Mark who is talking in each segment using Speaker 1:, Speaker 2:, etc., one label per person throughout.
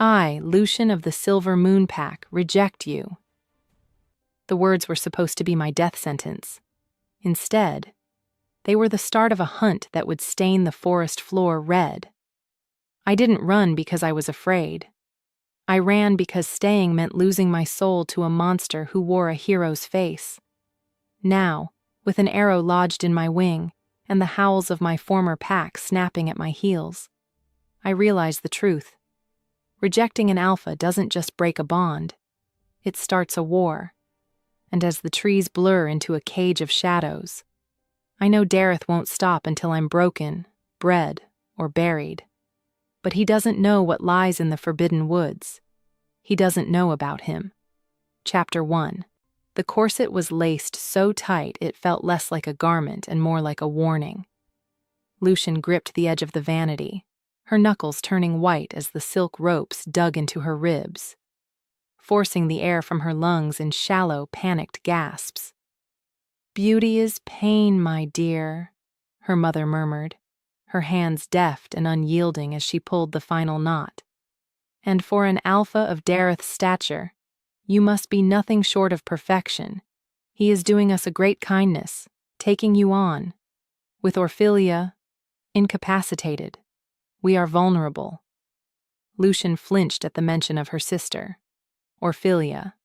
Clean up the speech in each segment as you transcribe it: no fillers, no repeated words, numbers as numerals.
Speaker 1: I, Lucian of the Silver Moon Pack, reject you." The words were supposed to be my death sentence. Instead, they were the start of a hunt that would stain the forest floor red. I didn't run because I was afraid. I ran because staying meant losing my soul to a monster who wore a hero's face. Now, with an arrow lodged in my wing and the howls of my former pack snapping at my heels, I realized the truth. Rejecting an alpha doesn't just break a bond, it starts a war. And as the trees blur into a cage of shadows, I know Dareth won't stop until I'm broken, bred, or buried. But he doesn't know what lies in the forbidden woods. He doesn't know about him. Chapter 1. The corset was laced so tight it felt less like a garment and more like a warning. Lucian gripped the edge of the vanity, her knuckles turning white as the silk ropes dug into her ribs, forcing the air from her lungs in shallow, panicked gasps. "Beauty is pain, my dear," her mother murmured, her hands deft and unyielding as she pulled the final knot. "And for an alpha of Dareth's stature, you must be nothing short of perfection. He is doing us a great kindness, taking you on. With Orphelia incapacitated, we are vulnerable." Lucian flinched at the mention of her sister. Orphelia,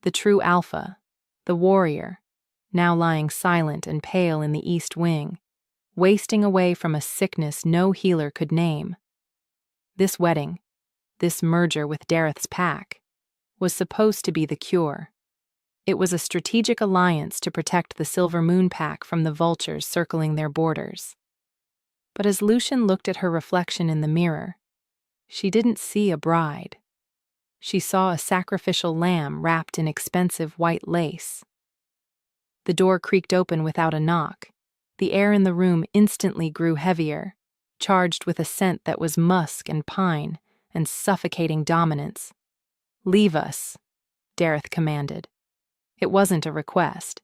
Speaker 1: the true alpha, the warrior, now lying silent and pale in the east wing, wasting away from a sickness no healer could name. This wedding, this merger with Dareth's pack, was supposed to be the cure. It was a strategic alliance to protect the Silver Moon Pack from the vultures circling their borders. But as Lucian looked at her reflection in the mirror, she didn't see a bride. She saw a sacrificial lamb wrapped in expensive white lace. The door creaked open without a knock. The air in the room instantly grew heavier, charged with a scent that was musk and pine and suffocating dominance. "Leave us," Dareth commanded. It wasn't a request.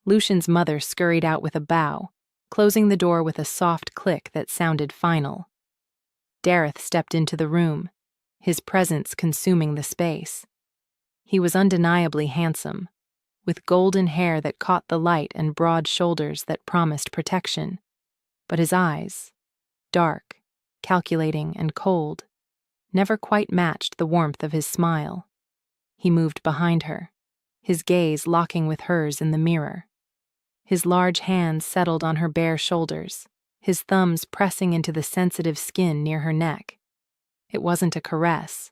Speaker 1: Lucian's mother scurried out with a bow, closing the door with a soft click that sounded final. Dareth stepped into the room, his presence consuming the space. He was undeniably handsome, with golden hair that caught the light and broad shoulders that promised protection. But his eyes, dark, calculating, and cold, never quite matched the warmth of his smile. He moved behind her, his gaze locking with hers in the mirror. His large hands settled on her bare shoulders, his thumbs pressing into the sensitive skin near her neck. It wasn't a caress.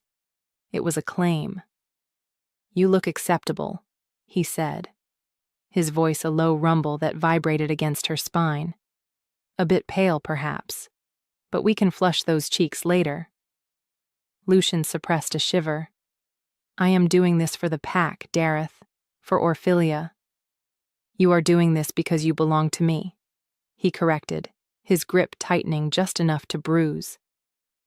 Speaker 1: It was a claim. "You look acceptable," he said, his voice a low rumble that vibrated against her spine. "A bit pale, perhaps, but we can flush those cheeks later." Lucian suppressed a shiver. "I am doing this for the pack, Dareth, for Orphelia." "You are doing this because you belong to me," he corrected, his grip tightening just enough to bruise.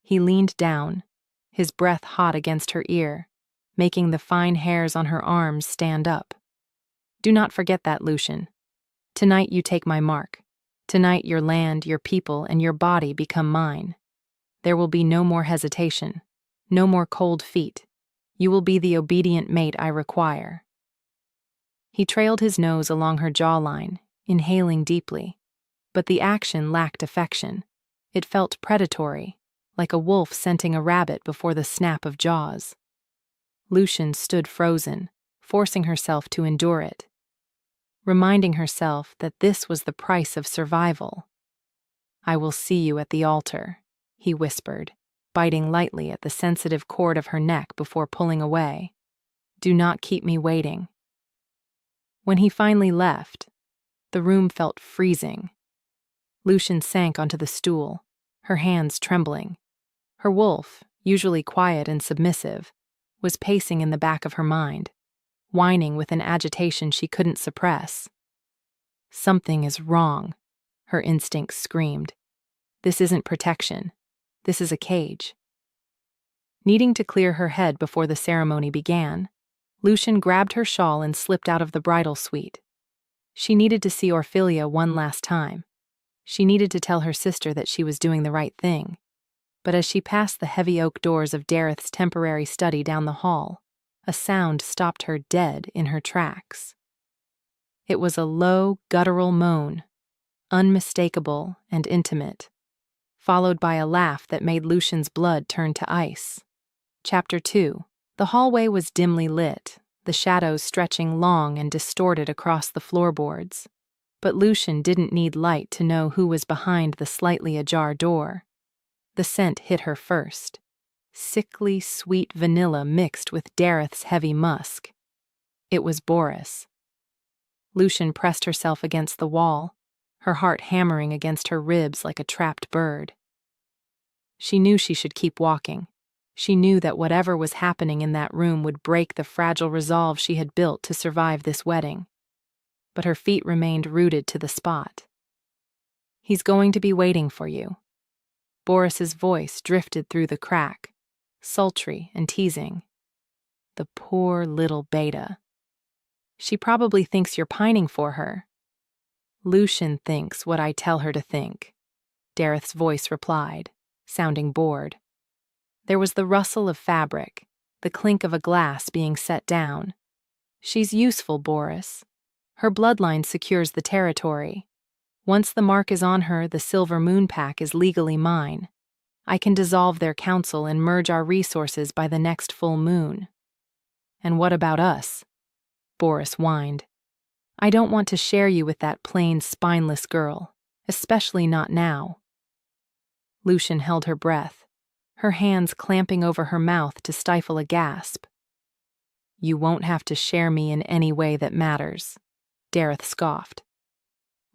Speaker 1: He leaned down, his breath hot against her ear, making the fine hairs on her arms stand up. "Do not forget that, Lucian. Tonight you take my mark. Tonight your land, your people, and your body become mine. There will be no more hesitation, no more cold feet. You will be the obedient mate I require." He trailed his nose along her jawline, inhaling deeply, but the action lacked affection. It felt predatory, like a wolf scenting a rabbit before the snap of jaws. Lucian stood frozen, forcing herself to endure it, reminding herself that this was the price of survival. "I will see you at the altar," he whispered, biting lightly at the sensitive cord of her neck before pulling away. "Do not keep me waiting." When he finally left, the room felt freezing. Lucian sank onto the stool, her hands trembling. Her wolf, usually quiet and submissive, was pacing in the back of her mind, whining with an agitation she couldn't suppress. "Something is wrong," her instincts screamed. "This isn't protection. This is a cage." Needing to clear her head before the ceremony began, Lucian grabbed her shawl and slipped out of the bridal suite. She needed to see Orphelia one last time. She needed to tell her sister that she was doing the right thing. But as she passed the heavy oak doors of Dareth's temporary study down the hall, a sound stopped her dead in her tracks. It was a low, guttural moan, unmistakable and intimate, followed by a laugh that made Lucian's blood turn to ice. Chapter 2. The hallway was dimly lit, the shadows stretching long and distorted across the floorboards. But Lucian didn't need light to know who was behind the slightly ajar door. The scent hit her first. Sickly, sweet vanilla mixed with Dareth's heavy musk. It was Boris. Lucian pressed herself against the wall, her heart hammering against her ribs like a trapped bird. She knew she should keep walking. She knew that whatever was happening in that room would break the fragile resolve she had built to survive this wedding. But her feet remained rooted to the spot. "He's going to be waiting for you." Boris's voice drifted through the crack, sultry and teasing. "The poor little beta. She probably thinks you're pining for her." "Lucian thinks what I tell her to think," Dareth's voice replied, sounding bored. There was the rustle of fabric, the clink of a glass being set down. "She's useful, Boris. Her bloodline secures the territory. Once the mark is on her, the Silver Moon Pack is legally mine. I can dissolve their council and merge our resources by the next full moon." "And what about us?" Boris whined. "I don't want to share you with that plain, spineless girl, especially not now." Lucian held her breath, her hands clamping over her mouth to stifle a gasp. "You won't have to share me in any way that matters," Dareth scoffed.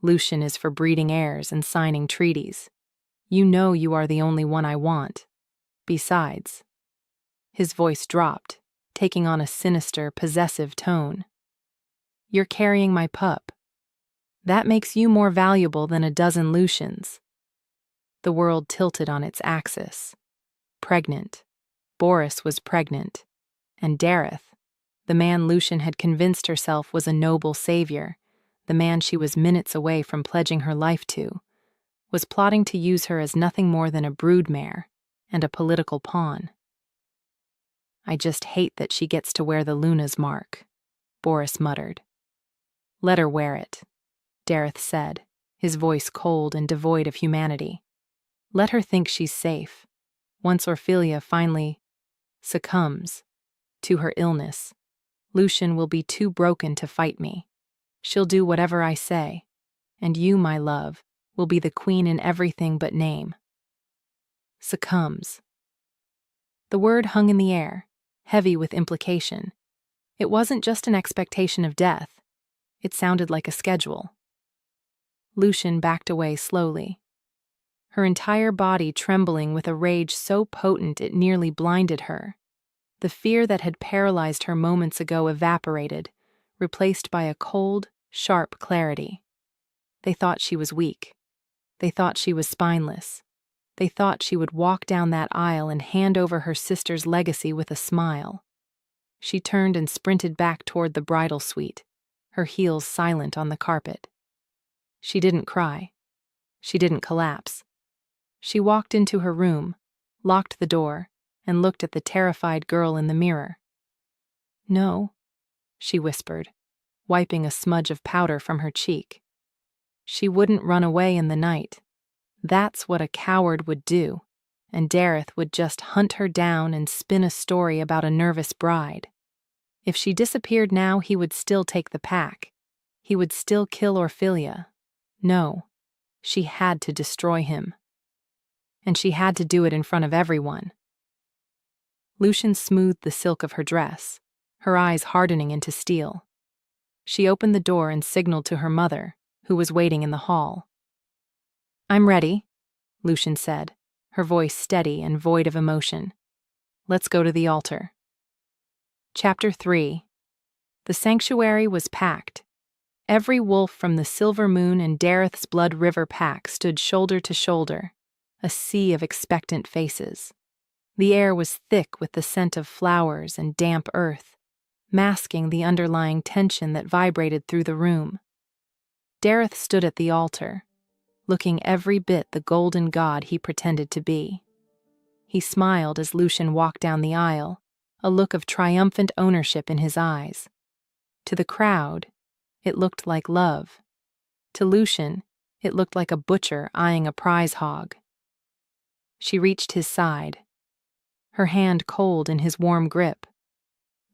Speaker 1: "Lucian is for breeding heirs and signing treaties. You know you are the only one I want. Besides," his voice dropped, taking on a sinister, possessive tone, "you're carrying my pup. That makes you more valuable than a dozen Lucians." The world tilted on its axis. Pregnant. Boris was pregnant. And Dareth, the man Lucian had convinced herself was a noble savior, the man she was minutes away from pledging her life to, was plotting to use her as nothing more than a broodmare and a political pawn. "I just hate that she gets to wear the Luna's mark," Boris muttered. "Let her wear it," Dareth said, his voice cold and devoid of humanity. "Let her think she's safe. Once Orphelia finally succumbs to her illness, Lucian will be too broken to fight me. She'll do whatever I say, and you, my love, will be the queen in everything but name." Succumbs. The word hung in the air, heavy with implication. It wasn't just an expectation of death. It sounded like a schedule. Lucian backed away slowly, her entire body trembling with a rage so potent it nearly blinded her. The fear that had paralyzed her moments ago evaporated, replaced by a cold, sharp clarity. They thought she was weak. They thought she was spineless. They thought she would walk down that aisle and hand over her sister's legacy with a smile. She turned and sprinted back toward the bridal suite, her heels silent on the carpet. She didn't cry. She didn't collapse. She walked into her room, locked the door, and looked at the terrified girl in the mirror. "No," she whispered, wiping a smudge of powder from her cheek. She wouldn't run away in the night. That's what a coward would do, and Dareth would just hunt her down and spin a story about a nervous bride. If she disappeared now, he would still take the pack. He would still kill Orphelia. No, she had to destroy him. And she had to do it in front of everyone. Lucian smoothed the silk of her dress, her eyes hardening into steel. She opened the door and signaled to her mother, who was waiting in the hall. "I'm ready," Lucian said, her voice steady and void of emotion. "Let's go to the altar." Chapter 3. The sanctuary was packed. Every wolf from the Silver Moon and Dareth's Blood River pack stood shoulder to shoulder, a sea of expectant faces. The air was thick with the scent of flowers and damp earth, masking the underlying tension that vibrated through the room. Dareth stood at the altar, looking every bit the golden god he pretended to be. He smiled as Lucian walked down the aisle, a look of triumphant ownership in his eyes. To the crowd, it looked like love. To Lucian, it looked like a butcher eyeing a prize hog. She reached his side, her hand cold in his warm grip.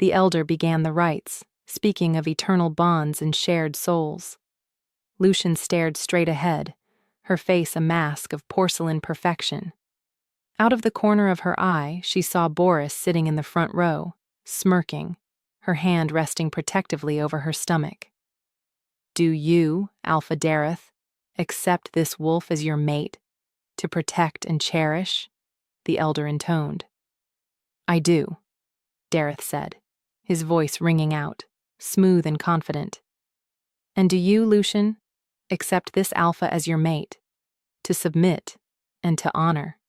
Speaker 1: The elder began the rites, speaking of eternal bonds and shared souls. Lucian stared straight ahead, her face a mask of porcelain perfection. Out of the corner of her eye, she saw Boris sitting in the front row, smirking, her hand resting protectively over her stomach. "Do you, Alpha Dareth, accept this wolf as your mate, to protect and cherish?" the elder intoned. "I do," Dareth said, his voice ringing out, smooth and confident. "And do you, Lucian, accept this Alpha as your mate, to submit and to honor?"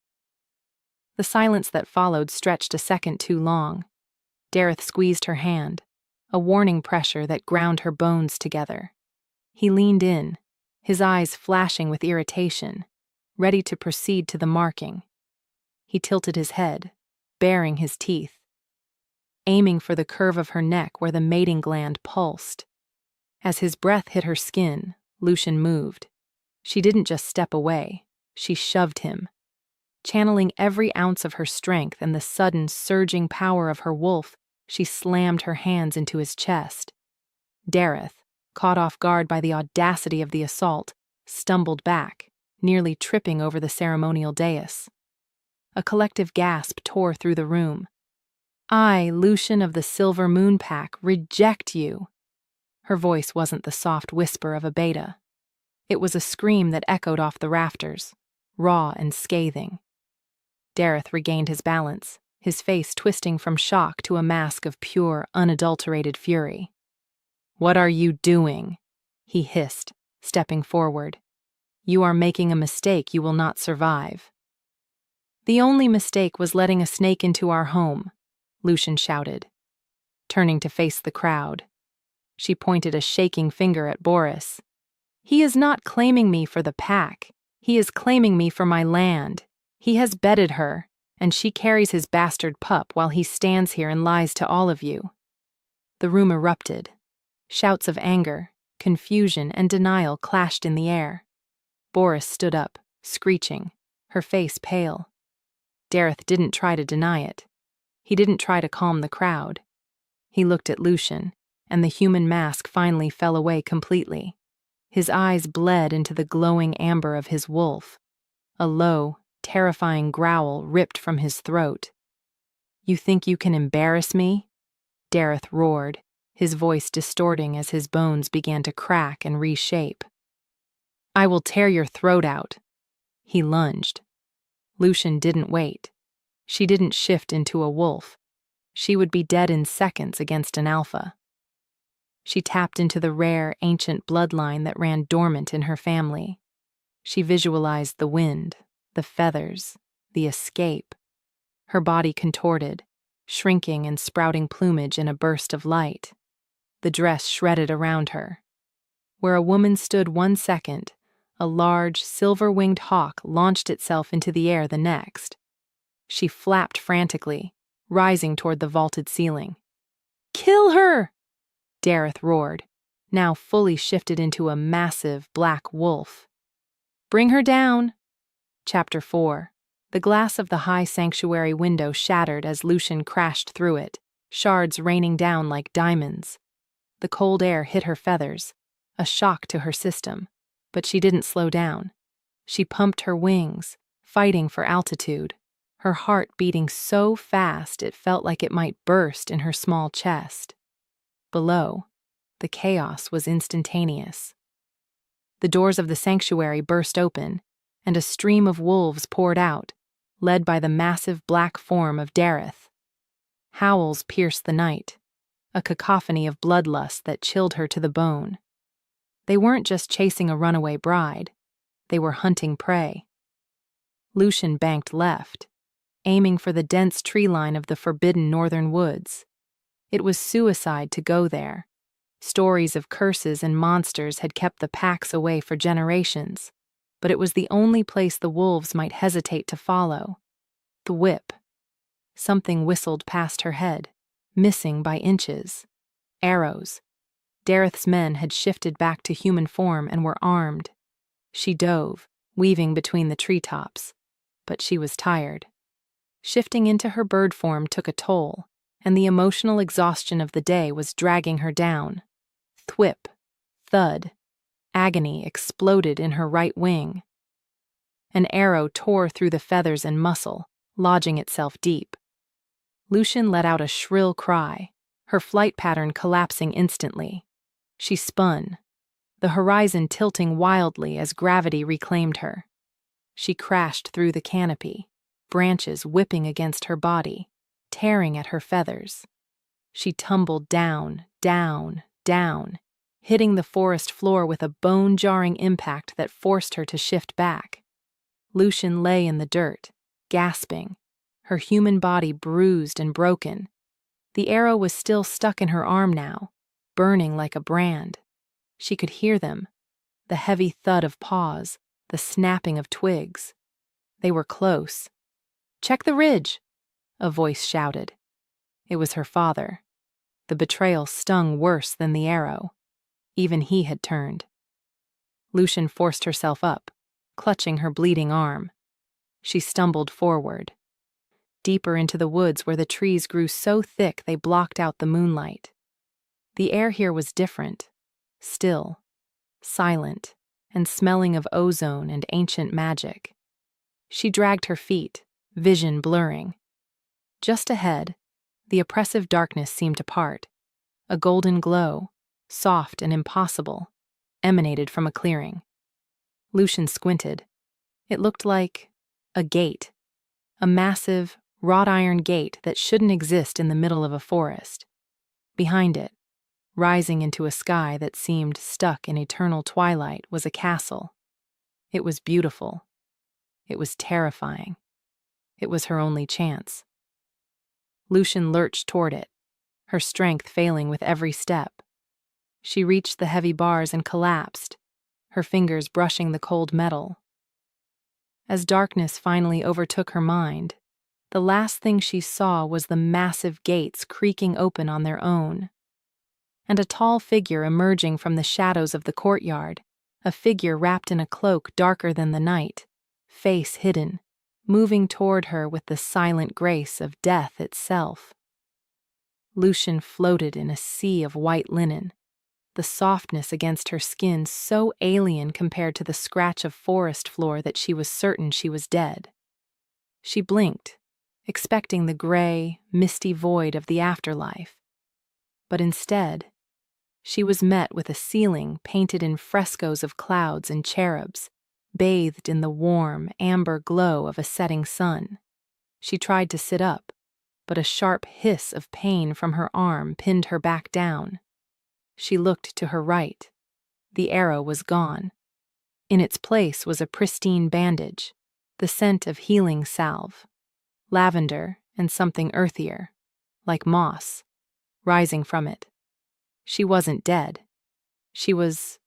Speaker 1: The silence that followed stretched a second too long. Dareth squeezed her hand, a warning pressure that ground her bones together. He leaned in, his eyes flashing with irritation, ready to proceed to the marking. He tilted his head, baring his teeth, aiming for the curve of her neck where the mating gland pulsed. As his breath hit her skin, Lucian moved. She didn't just step away, she shoved him. Channeling every ounce of her strength and the sudden, surging power of her wolf, she slammed her hands into his chest. Dareth, caught off guard by the audacity of the assault, stumbled back, nearly tripping over the ceremonial dais. A collective gasp tore through the room. "I, Lucian of the Silver Moon Pack, reject you." Her voice wasn't the soft whisper of a beta. It was a scream that echoed off the rafters, raw and scathing. Dareth regained his balance, his face twisting from shock to a mask of pure, unadulterated fury. "What are you doing?" he hissed, stepping forward. "You are making a mistake you will not survive." "The only mistake was letting a snake into our home," Lucian shouted, turning to face the crowd. She pointed a shaking finger at Boris. "He is not claiming me for the pack. He is claiming me for my land. He has bedded her, and she carries his bastard pup while he stands here and lies to all of you." The room erupted. Shouts of anger, confusion, and denial clashed in the air. Boris stood up, screeching, her face pale. Dareth didn't try to deny it. He didn't try to calm the crowd. He looked at Lucian, and the human mask finally fell away completely. His eyes bled into the glowing amber of his wolf. A low, terrifying growl ripped from his throat. "You think you can embarrass me?" Dareth roared, his voice distorting as his bones began to crack and reshape. "I will tear your throat out." He lunged. Lucian didn't wait. She didn't shift into a wolf. She would be dead in seconds against an alpha. She tapped into the rare, ancient bloodline that ran dormant in her family. She visualized the wind, the feathers, the escape. Her body contorted, shrinking and sprouting plumage in a burst of light. The dress shredded around her. Where a woman stood 1 second, a large, silver-winged hawk launched itself into the air the next. She flapped frantically, rising toward the vaulted ceiling. "Kill her!" Dareth roared, now fully shifted into a massive black wolf. "Bring her down." Chapter 4. The glass of the high sanctuary window shattered as Lucian crashed through it, shards raining down like diamonds. The cold air hit her feathers, a shock to her system, but she didn't slow down. She pumped her wings, fighting for altitude, her heart beating so fast it felt like it might burst in her small chest. Below, the chaos was instantaneous. The doors of the sanctuary burst open, and a stream of wolves poured out, led by the massive black form of Dareth. Howls pierced the night, a cacophony of bloodlust that chilled her to the bone. They weren't just chasing a runaway bride, they were hunting prey. Lucian banked left, aiming for the dense tree line of the forbidden northern woods. It was suicide to go there. Stories of curses and monsters had kept the packs away for generations, but it was the only place the wolves might hesitate to follow. The whip. Something whistled past her head, missing by inches. Arrows. Dareth's men had shifted back to human form and were armed. She dove, weaving between the treetops. But she was tired. Shifting into her bird form took a toll, and the emotional exhaustion of the day was dragging her down. Thwip. Thud. Agony exploded in her right wing. An arrow tore through the feathers and muscle, lodging itself deep. Lucian let out a shrill cry, her flight pattern collapsing instantly. She spun, the horizon tilting wildly as gravity reclaimed her. She crashed through the canopy, branches whipping against her body, tearing at her feathers. She tumbled down, down, down, hitting the forest floor with a bone-jarring impact that forced her to shift back. Lucian lay in the dirt, gasping, her human body bruised and broken. The arrow was still stuck in her arm now, burning like a brand. She could hear them, the heavy thud of paws, the snapping of twigs. They were close. "Check the ridge," a voice shouted. It was her father. The betrayal stung worse than the arrow. Even he had turned. Lucian forced herself up, clutching her bleeding arm. She stumbled forward, deeper into the woods where the trees grew so thick they blocked out the moonlight. The air here was different, still, silent, and smelling of ozone and ancient magic. She dragged her feet, vision blurring. Just ahead, the oppressive darkness seemed to part. A golden glow, soft and impossible, emanated from a clearing. Lucian squinted. It looked like a gate, a massive, wrought-iron gate that shouldn't exist in the middle of a forest. Behind it, rising into a sky that seemed stuck in eternal twilight, was a castle. It was beautiful. It was terrifying. It was her only chance. Lucian lurched toward it, her strength failing with every step. She reached the heavy bars and collapsed, her fingers brushing the cold metal. As darkness finally overtook her mind, the last thing she saw was the massive gates creaking open on their own, and a tall figure emerging from the shadows of the courtyard, a figure wrapped in a cloak darker than the night, face hidden, moving toward her with the silent grace of death itself. Lucian floated in a sea of white linen, the softness against her skin so alien compared to the scratch of forest floor that she was certain she was dead. She blinked, expecting the gray, misty void of the afterlife. But instead, she was met with a ceiling painted in frescoes of clouds and cherubs, bathed in the warm, amber glow of a setting sun. She tried to sit up, but a sharp hiss of pain from her arm pinned her back down. She looked to her right. The arrow was gone. In its place was a pristine bandage, the scent of healing salve, lavender and something earthier, like moss, rising from it. She wasn't dead. She was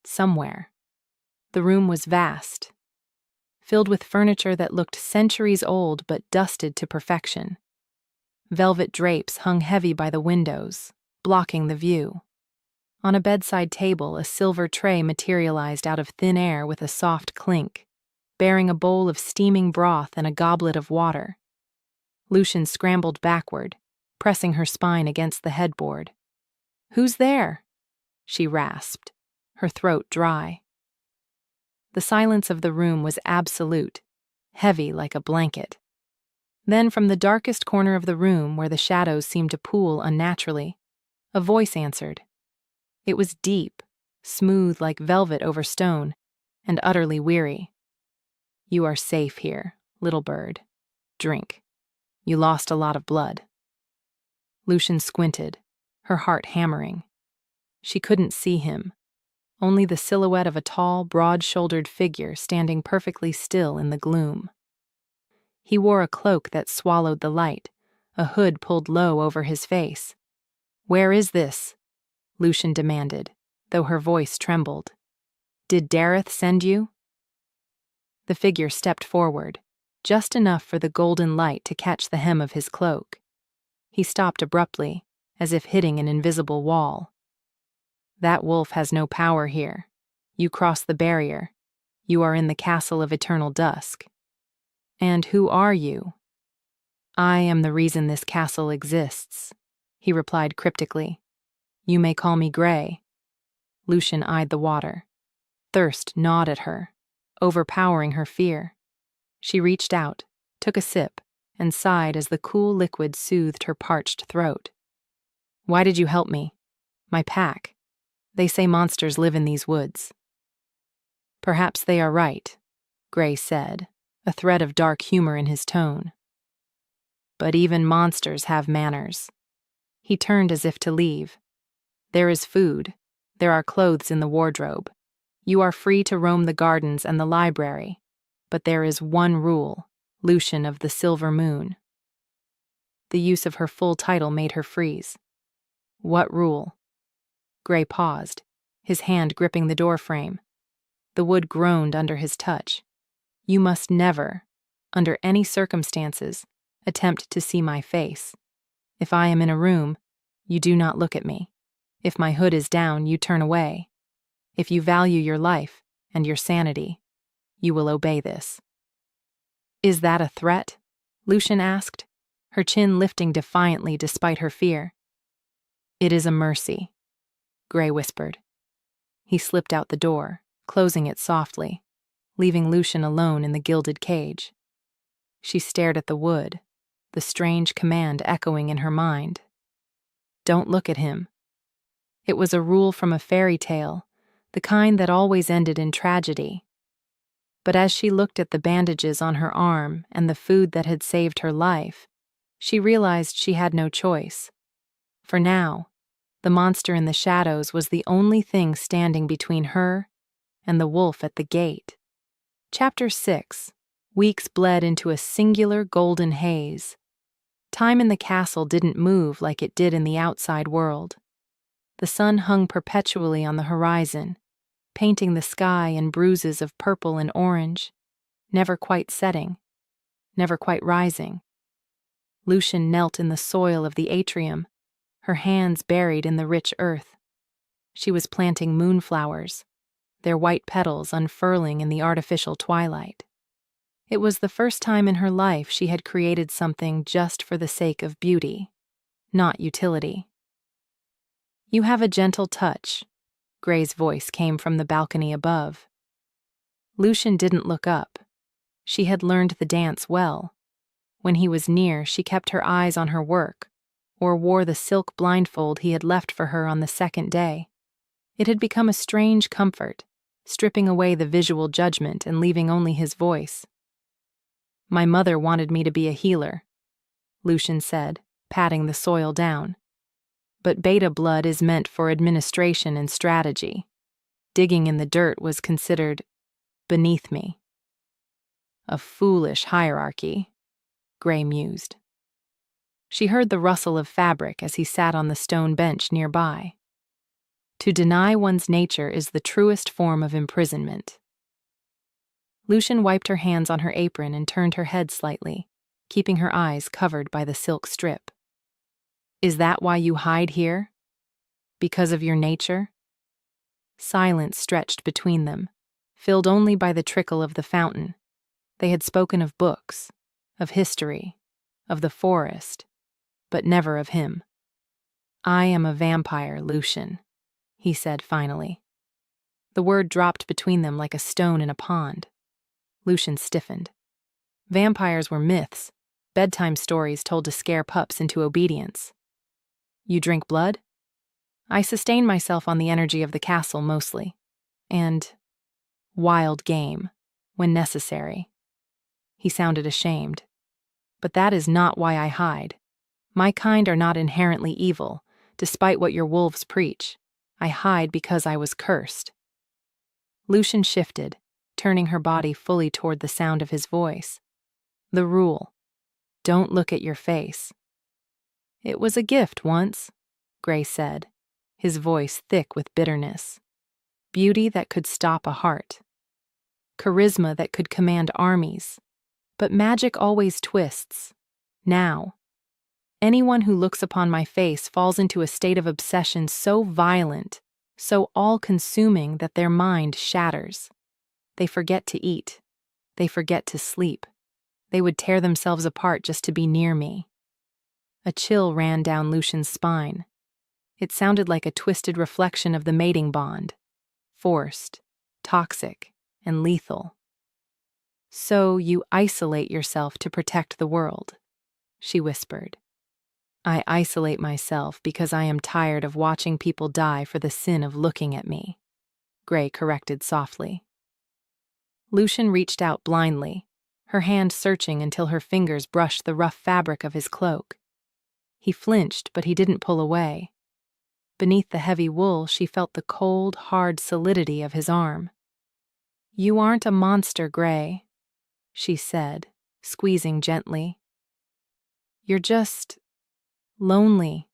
Speaker 1: somewhere. The room was vast, filled with furniture that looked centuries old but dusted to perfection. Velvet drapes hung heavy by the windows, blocking the view. On a bedside table, a silver tray materialized out of thin air with a soft clink, bearing a bowl of steaming broth and a goblet of water. Lucian scrambled backward, pressing her spine against the headboard. "Who's there?" she rasped, her throat dry. The silence of the room was absolute, heavy like a blanket. Then from the darkest corner of the room, where the shadows seemed to pool unnaturally, a voice answered. It was deep, smooth like velvet over stone, and utterly weary. "You are safe here, little bird. Drink. You lost a lot of blood." Lucian squinted, her heart hammering. She couldn't see him, only the silhouette of a tall, broad-shouldered figure standing perfectly still in the gloom. He wore a cloak that swallowed the light, a hood pulled low over his face. "Where is this?" Lucian demanded, though her voice trembled. "Did Dareth send you?" The figure stepped forward, just enough for the golden light to catch the hem of his cloak. He stopped abruptly, as if hitting an invisible wall. That wolf has no power here. You cross the barrier. You are in the castle of eternal dusk. And who are you? I am the reason this castle exists, he replied cryptically. You may call me Gray. Lucian eyed the water. Thirst gnawed at her, overpowering her fear. She reached out, took a sip, and sighed as the cool liquid soothed her parched throat. Why did you help me? My pack. They say monsters live in these woods. Perhaps they are right, Gray said, a thread of dark humor in his tone. But even monsters have manners. He turned as if to leave. There is food. There are clothes in the wardrobe. You are free to roam the gardens and the library. But there is one rule, Lucian of the Silver Moon. The use of her full title made her freeze. What rule? Gray paused, his hand gripping the doorframe. The wood groaned under his touch. You must never, under any circumstances, attempt to see my face. If I am in a room, you do not look at me. If my hood is down, you turn away. If you value your life and your sanity, you will obey this. Is that a threat? Lucian asked, her chin lifting defiantly despite her fear. It is a mercy, Gray whispered. He slipped out the door, closing it softly, leaving Lucian alone in the gilded cage. She stared at the wood, the strange command echoing in her mind. Don't look at him. It was a rule from a fairy tale, the kind that always ended in tragedy. But as she looked at the bandages on her arm and the food that had saved her life, she realized she had no choice. For now, the monster in the shadows was the only thing standing between her and the wolf at the gate. Chapter 6. Weeks bled into a singular golden haze. Time in the castle didn't move like it did in the outside world. The sun hung perpetually on the horizon, painting the sky in bruises of purple and orange, never quite setting, never quite rising. Lucian knelt in the soil of the atrium, her hands buried in the rich earth. She was planting moonflowers, their white petals unfurling in the artificial twilight. It was the first time in her life she had created something just for the sake of beauty, not utility. You have a gentle touch, Gray's voice came from the balcony above. Lucian didn't look up. She had learned the dance well. When he was near, she kept her eyes on her work, or wore the silk blindfold he had left for her on the second day. It had become a strange comfort, stripping away the visual judgment and leaving only his voice. My mother wanted me to be a healer, Lucian said, patting the soil down. But beta blood is meant for administration and strategy. Digging in the dirt was considered beneath me. A foolish hierarchy, Gray mused. She heard the rustle of fabric as he sat on the stone bench nearby. To deny one's nature is the truest form of imprisonment. Lucian wiped her hands on her apron and turned her head slightly, keeping her eyes covered by the silk strip. Is that why you hide here? Because of your nature? Silence stretched between them, filled only by the trickle of the fountain. They had spoken of books, of history, of the forest, but never of him. I am a vampire, Lucian, he said finally. The word dropped between them like a stone in a pond. Lucian stiffened. Vampires were myths, bedtime stories told to scare pups into obedience. You drink blood? I sustain myself on the energy of the castle mostly, and wild game, when necessary. He sounded ashamed. But that is not why I hide. My kind are not inherently evil, despite what your wolves preach. I hide because I was cursed. Lucian shifted, turning her body fully toward the sound of his voice. The rule: don't look at your face. It was a gift once, Gray said, his voice thick with bitterness. Beauty that could stop a heart. Charisma that could command armies. But magic always twists. Now, anyone who looks upon my face falls into a state of obsession so violent, so all-consuming that their mind shatters. They forget to eat. They forget to sleep. They would tear themselves apart just to be near me. A chill ran down Lucian's spine. It sounded like a twisted reflection of the mating bond. Forced, toxic, and lethal. "So you isolate yourself to protect the world," she whispered. "I isolate myself because I am tired of watching people die for the sin of looking at me," Gray corrected softly. Lucian reached out blindly, her hand searching until her fingers brushed the rough fabric of his cloak. He flinched, but he didn't pull away. Beneath the heavy wool, she felt the cold, hard solidity of his arm. "You aren't a monster, Gray," she said, squeezing gently. "You're just lonely."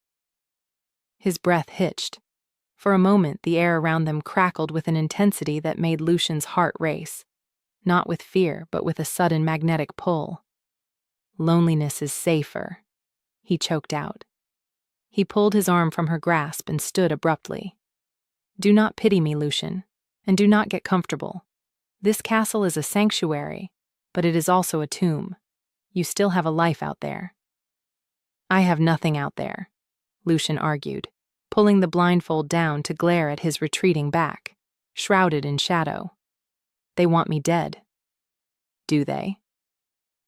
Speaker 1: His breath hitched. For a moment, the air around them crackled with an intensity that made Lucian's heart race. Not with fear, but with a sudden magnetic pull. "Loneliness is safer," he choked out. He pulled his arm from her grasp and stood abruptly. "Do not pity me, Lucian, and do not get comfortable. This castle is a sanctuary, but it is also a tomb. You still have a life out there." "I have nothing out there," Lucian argued, pulling the blindfold down to glare at his retreating back, shrouded in shadow. "They want me dead." "Do they?"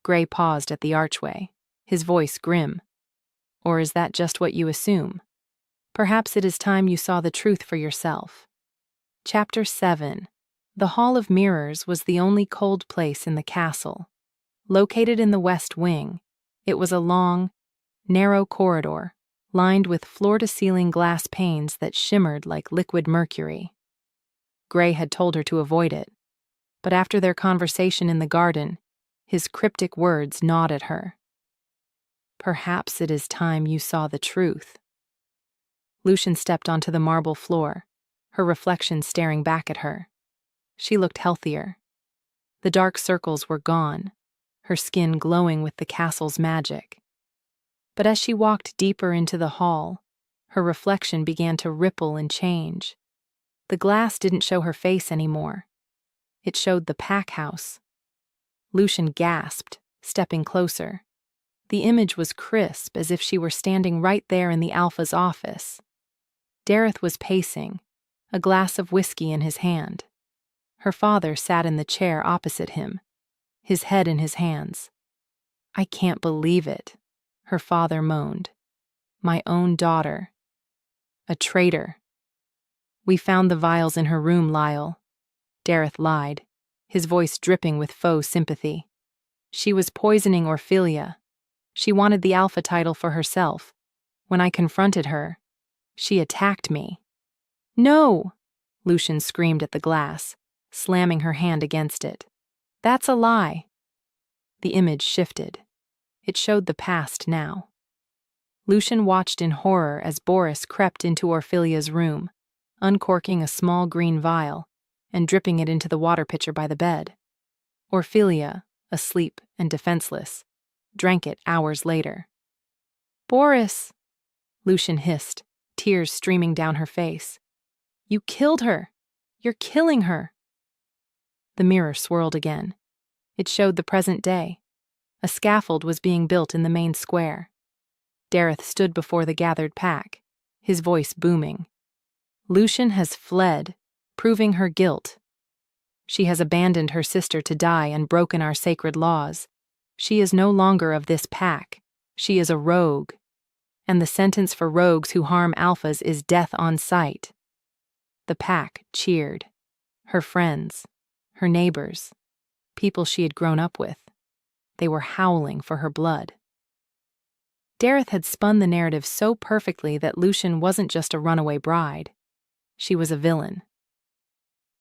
Speaker 1: Gray paused at the archway, his voice grim. "Or is that just what you assume? Perhaps it is time you saw the truth for yourself." Chapter 7. The Hall of Mirrors was the only cold place in the castle. Located in the west wing, it was a long, narrow corridor, lined with floor-to-ceiling glass panes that shimmered like liquid mercury. Gray had told her to avoid it, but after their conversation in the garden, his cryptic words gnawed at her. "Perhaps it is time you saw the truth." Lucian stepped onto the marble floor, her reflection staring back at her. She looked healthier. The dark circles were gone, her skin glowing with the castle's magic. But as she walked deeper into the hall, her reflection began to ripple and change. The glass didn't show her face anymore. It showed the pack house. Lucian gasped, stepping closer. The image was crisp, as if she were standing right there in the Alpha's office. Dareth was pacing, a glass of whiskey in his hand. Her father sat in the chair opposite him, his head in his hands. "I can't believe it," her father moaned. "My own daughter. A traitor." "We found the vials in her room, Lyle," Dareth lied, his voice dripping with faux sympathy. "She was poisoning Ophelia. She wanted the Alpha title for herself. When I confronted her, she attacked me." "No!" Lucian screamed at the glass, slamming her hand against it. "That's a lie." The image shifted. It showed the past now. Lucian watched in horror as Boris crept into Ophelia's room, uncorking a small green vial and dripping it into the water pitcher by the bed. Ophelia, asleep and defenseless, drank it hours later. "Boris," Lucian hissed, tears streaming down her face. "You killed her. You're killing her." The mirror swirled again. It showed the present day. A scaffold was being built in the main square. Dareth stood before the gathered pack, his voice booming. "Lucian has fled, proving her guilt. She has abandoned her sister to die and broken our sacred laws. She is no longer of this pack. She is a rogue. And the sentence for rogues who harm alphas is death on sight." The pack cheered. Her friends, her neighbors, people she had grown up with. They were howling for her blood. Dareth had spun the narrative so perfectly that Lucian wasn't just a runaway bride. She was a villain.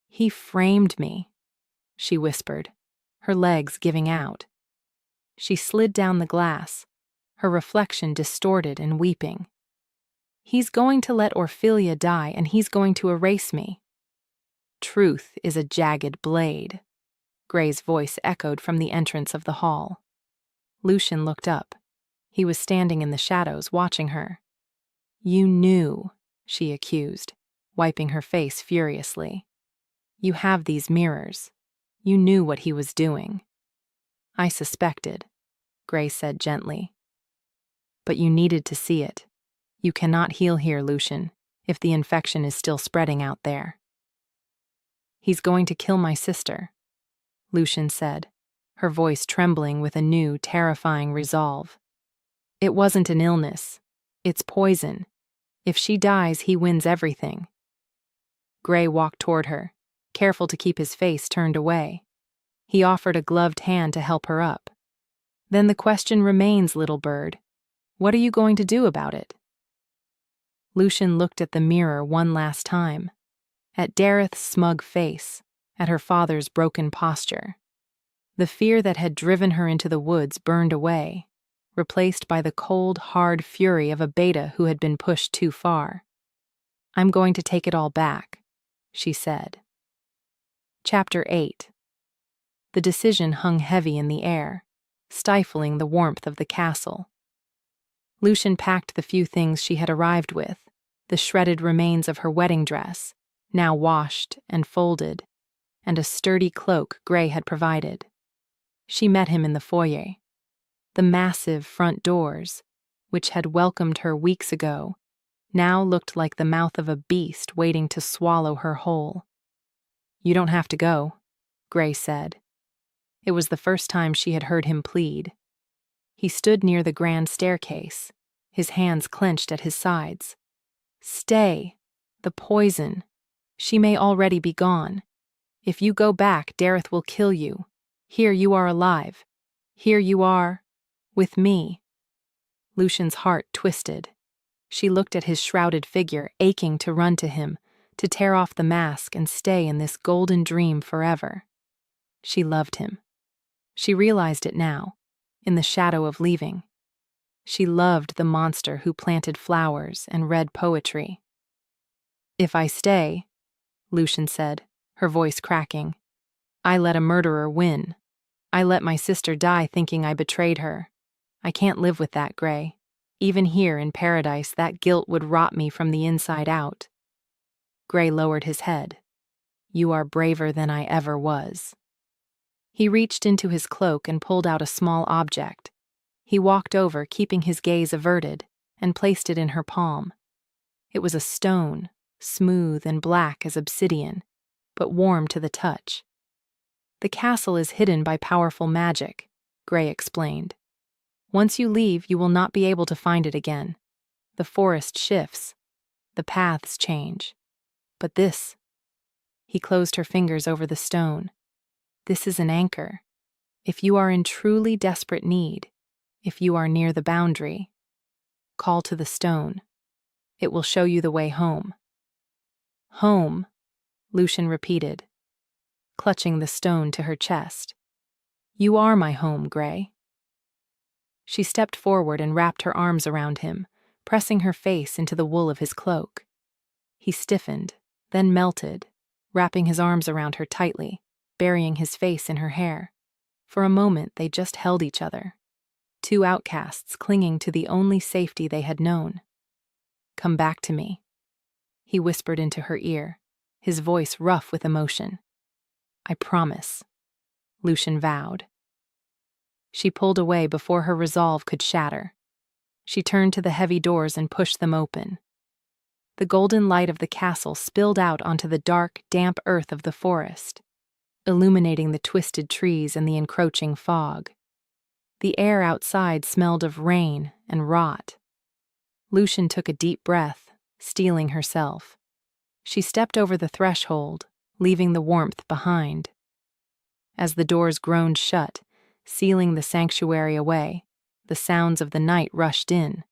Speaker 1: "He framed me," she whispered, her legs giving out. She slid down the glass, her reflection distorted and weeping. "He's going to let Ophelia die, and he's going to erase me. Truth is a jagged blade." Gray's voice echoed from the entrance of the hall. Lucian looked up. He was standing in the shadows, watching her. "You knew," she accused, wiping her face furiously. "You have these mirrors. You knew what he was doing." "I suspected," Gray said gently. "But you needed to see it. You cannot heal here, Lucian, if the infection is still spreading out there." "He's going to kill my sister," Lucian said, her voice trembling with a new, terrifying resolve. "It wasn't an illness. It's poison. If she dies, he wins everything." Gray walked toward her, careful to keep his face turned away. He offered a gloved hand to help her up. "Then the question remains, little bird. What are you going to do about it?" Lucian looked at the mirror one last time, at Dareth's smug face, at her father's broken posture. The fear that had driven her into the woods burned away, replaced by the cold, hard fury of a beta who had been pushed too far. "I'm going to take it all back," she said. Chapter 8. The decision hung heavy in the air, stifling the warmth of the castle. Lucian packed the few things she had arrived with, the shredded remains of her wedding dress, now washed and folded, and a sturdy cloak Gray had provided. She met him in the foyer. The massive front doors, which had welcomed her weeks ago, now looked like the mouth of a beast waiting to swallow her whole. "You don't have to go," Gray said. It was the first time she had heard him plead. He stood near the grand staircase, his hands clenched at his sides. "Stay. The poison. She may already be gone. If you go back, Dareth will kill you. Here you are alive. Here you are, with me." Lucian's heart twisted. She looked at his shrouded figure, aching to run to him, to tear off the mask and stay in this golden dream forever. She loved him. She realized it now, in the shadow of leaving. She loved the monster who planted flowers and read poetry. "If I stay," Lucian said, her voice cracking, "I let a murderer win. I let my sister die thinking I betrayed her. I can't live with that, Gray. Even here in paradise, that guilt would rot me from the inside out." Gray lowered his head. "You are braver than I ever was." He reached into his cloak and pulled out a small object. He walked over, keeping his gaze averted, and placed it in her palm. It was a stone, smooth and black as obsidian, but warm to the touch. "The castle is hidden by powerful magic," Gray explained. "Once you leave, you will not be able to find it again. The forest shifts. The paths change. But this—" He closed her fingers over the stone. "This is an anchor. If you are in truly desperate need, if you are near the boundary, call to the stone. It will show you the way home." "Home," Lucian repeated, clutching the stone to her chest. "You are my home, Gray." She stepped forward and wrapped her arms around him, pressing her face into the wool of his cloak. He stiffened, then melted, wrapping his arms around her tightly, burying his face in her hair. For a moment they just held each other, two outcasts clinging to the only safety they had known. "Come back to me," he whispered into her ear, his voice rough with emotion. "I promise," Lucian vowed. She pulled away before her resolve could shatter. She turned to the heavy doors and pushed them open. The golden light of the castle spilled out onto the dark, damp earth of the forest, illuminating the twisted trees and the encroaching fog. The air outside smelled of rain and rot. Lucian took a deep breath, steeling herself. She stepped over the threshold, leaving the warmth behind. As the doors groaned shut, sealing the sanctuary away, the sounds of the night rushed in,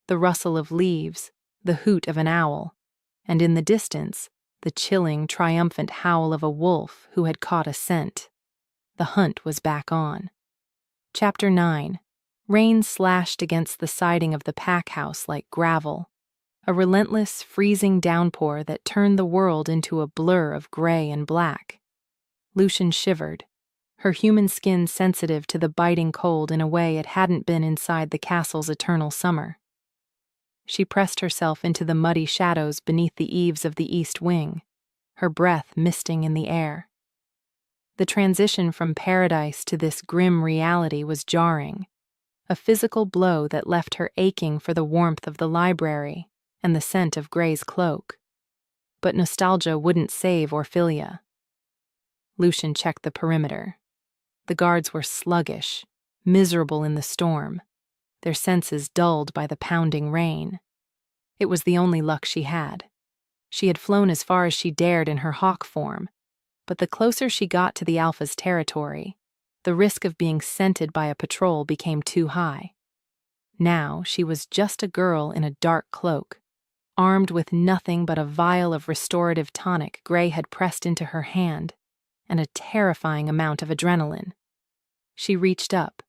Speaker 1: the rustle of leaves, the hoot of an owl, and in the distance, the chilling, triumphant howl of a wolf who had caught a scent. The hunt was back on. Chapter 9. Rain slashed against the siding of the pack house like gravel, a relentless, freezing downpour that turned the world into a blur of gray and black. Lucian shivered, her human skin sensitive to the biting cold in a way it hadn't been inside the castle's eternal summer. She pressed herself into the muddy shadows beneath the eaves of the east wing, her breath misting in the air. The transition from paradise to this grim reality was jarring, a physical blow that left her aching for the warmth of the library and the scent of Gray's cloak. But nostalgia wouldn't save Orphelia. Lucian checked the perimeter. The guards were sluggish, miserable in the storm, their senses dulled by the pounding rain. It was the only luck she had. She had flown as far as she dared in her hawk form, but the closer she got to the Alpha's territory, the risk of being scented by a patrol became too high. Now she was just a girl in a dark cloak, armed with nothing but a vial of restorative tonic Gray had pressed into her hand, and a terrifying amount of adrenaline. She reached up,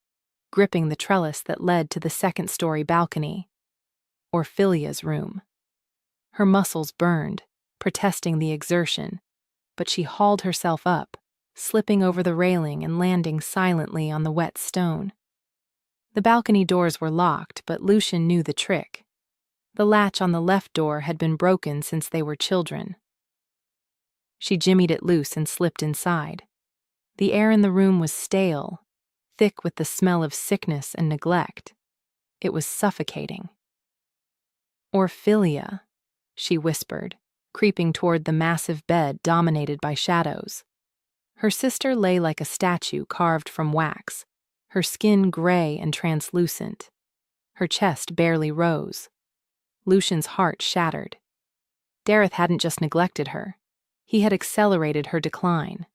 Speaker 1: gripping the trellis that led to the second-story balcony, Orphilia's room. Her muscles burned, protesting the exertion, but she hauled herself up, slipping over the railing and landing silently on the wet stone. The balcony doors were locked, but Lucian knew the trick. The latch on the left door had been broken since they were children. She jimmied it loose and slipped inside. The air in the room was stale, thick with the smell of sickness and neglect. It was suffocating. "Orphelia," she whispered, creeping toward the massive bed dominated by shadows. Her sister lay like a statue carved from wax, her skin gray and translucent. Her chest barely rose. Lucian's heart shattered. Dareth hadn't just neglected her. He had accelerated her decline.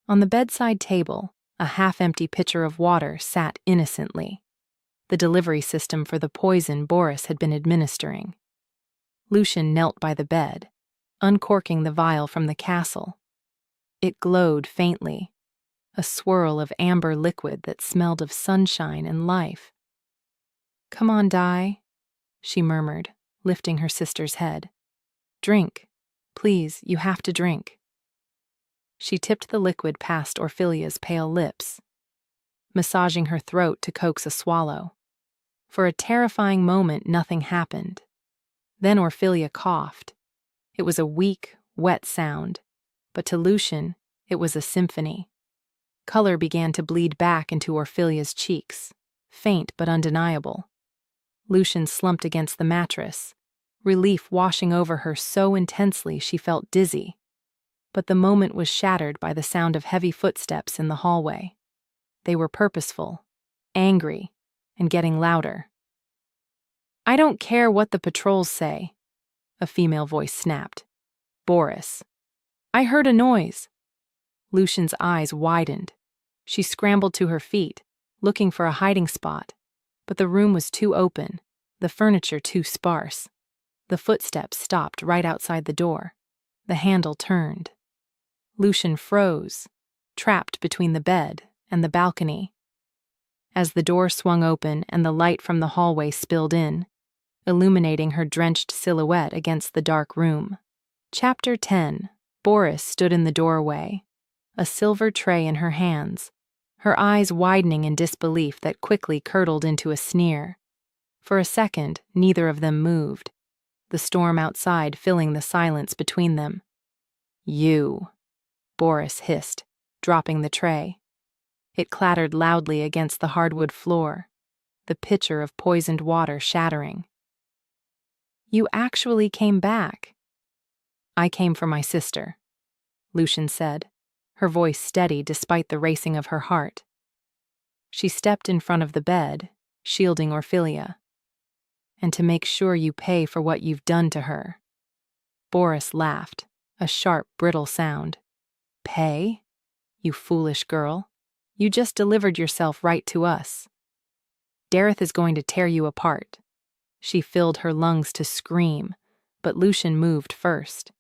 Speaker 1: On the bedside table, a half-empty pitcher of water sat innocently, the delivery system for the poison Boris had been administering. Lucian knelt by the bed, uncorking the vial from the castle. It glowed faintly, a swirl of amber liquid that smelled of sunshine and life. "Come on, Di," she murmured, lifting her sister's head. "Drink. Please, you have to drink." She tipped the liquid past Orphilia's pale lips, massaging her throat to coax a swallow. For a terrifying moment, nothing happened. Then Orphelia coughed. It was a weak, wet sound, but to Lucian, it was a symphony. Color began to bleed back into Orphilia's cheeks, faint but undeniable. Lucian slumped against the mattress, relief washing over her so intensely she felt dizzy. But the moment was shattered by the sound of heavy footsteps in the hallway. They were purposeful, angry, and getting louder. "I don't care what the patrols say," a female voice snapped. "Boris." "I heard a noise." Lucian's eyes widened. She scrambled to her feet, looking for a hiding spot, but the room was too open, the furniture too sparse. The footsteps stopped right outside the door. The handle turned. Lucian froze, trapped between the bed and the balcony. As the door swung open and the light from the hallway spilled in, illuminating her drenched silhouette against the dark room. Chapter 10. Boris stood in the doorway, a silver tray in her hands, her eyes widening in disbelief that quickly curdled into a sneer. For a second, neither of them moved, the storm outside filling the silence between them. "You," Boris hissed, dropping the tray. It clattered loudly against the hardwood floor, the pitcher of poisoned water shattering. "You actually came back." "I came for my sister," Lucian said, her voice steady despite the racing of her heart. She stepped in front of the bed, shielding Orphelia. "And to make sure you pay for what you've done to her." Boris laughed, a sharp, brittle sound. "Pay? You foolish girl. You just delivered yourself right to us. Dareth is going to tear you apart." She filled her lungs to scream, but Lucian moved first.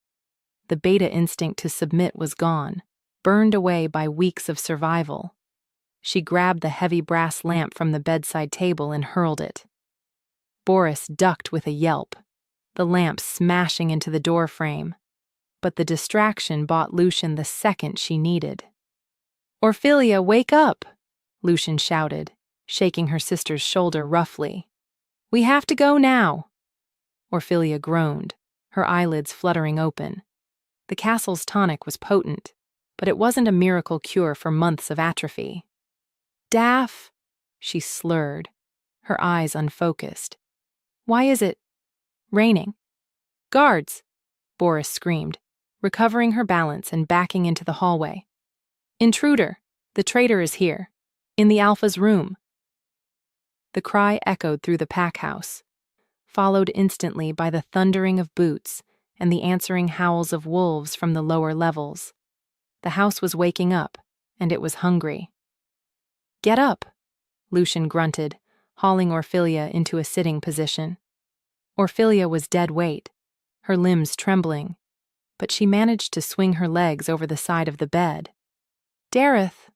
Speaker 1: The beta instinct to submit was gone, burned away by weeks of survival. She grabbed the heavy brass lamp from the bedside table and hurled it. Boris ducked with a yelp, the lamp smashing into the door frame. But the distraction bought Lucian the second she needed. Orphelia, wake up! Lucian shouted, shaking her sister's shoulder roughly. We have to go now! Orphelia groaned, her eyelids fluttering open. The castle's tonic was potent, but it wasn't a miracle cure for months of atrophy. Daff, she slurred, her eyes unfocused. Why is it raining? Guards, Boris screamed, recovering her balance and backing into the hallway. Intruder, the traitor is here, in the Alpha's room. The cry echoed through the pack house, followed instantly by the thundering of boots and the answering howls of wolves from the lower levels. The house was waking up, and it was hungry. Get up, Lucian grunted, hauling Orphelia into a sitting position. Orphelia was dead weight, her limbs trembling, but she managed to swing her legs over the side of the bed. Dareth,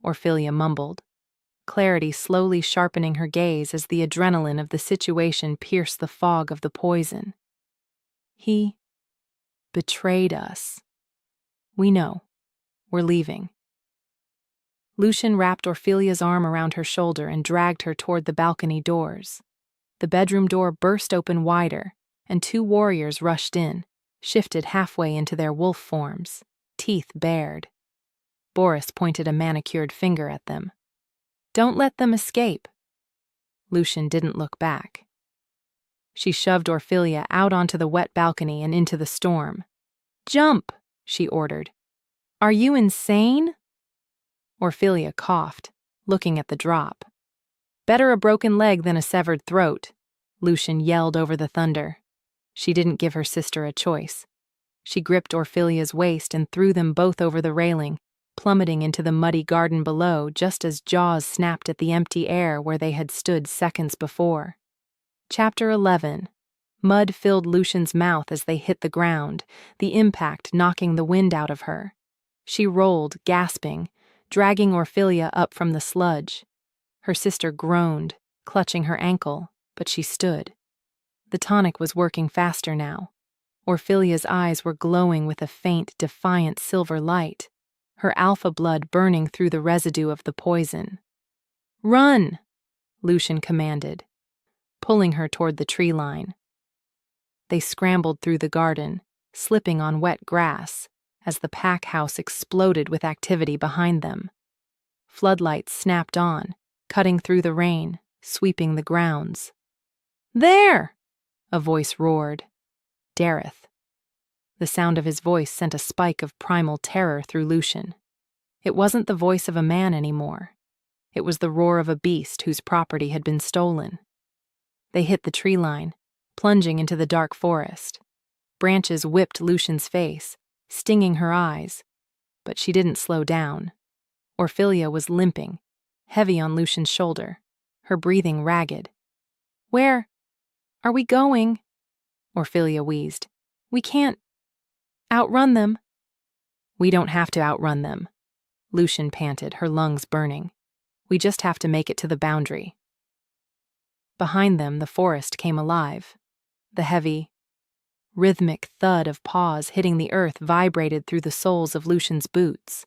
Speaker 1: Orphelia mumbled, clarity slowly sharpening her gaze as the adrenaline of the situation pierced the fog of the poison. He betrayed us. We know. We're leaving. Lucian wrapped Orphelia's arm around her shoulder and dragged her toward the balcony doors. The bedroom door burst open wider, and two warriors rushed in, shifted halfway into their wolf forms, teeth bared. Boris pointed a manicured finger at them. Don't let them escape. Lucian didn't look back. She shoved Orphelia out onto the wet balcony and into the storm. Jump, she ordered. Are you insane? Orphelia coughed, looking at the drop. Better a broken leg than a severed throat, Lucian yelled over the thunder. She didn't give her sister a choice. She gripped Orphelia's waist and threw them both over the railing, plummeting into the muddy garden below just as jaws snapped at the empty air where they had stood seconds before. Chapter 11. Mud filled Lucian's mouth as they hit the ground, the impact knocking the wind out of her. She rolled, gasping, dragging Orphelia up from the sludge. Her sister groaned, clutching her ankle, but she stood. The tonic was working faster now. Orphelia's eyes were glowing with a faint, defiant silver light, her alpha blood burning through the residue of the poison. Run, Lucian commanded, pulling her toward the tree line. They scrambled through the garden, slipping on wet grass, as the pack house exploded with activity behind them. Floodlights snapped on, cutting through the rain, sweeping the grounds. There! A voice roared. Dareth. The sound of his voice sent a spike of primal terror through Lucian. It wasn't the voice of a man anymore. It was the roar of a beast whose property had been stolen. They hit the tree line, plunging into the dark forest. Branches whipped Lucian's face, stinging her eyes, but she didn't slow down. Orphelia was limping, heavy on Lucian's shoulder, her breathing ragged. Where are we going? Orphelia wheezed. We can't outrun them. We don't have to outrun them, Lucian panted, her lungs burning. We just have to make it to the boundary. Behind them, the forest came alive. The heavy, rhythmic thud of paws hitting the earth vibrated through the soles of Lucian's boots.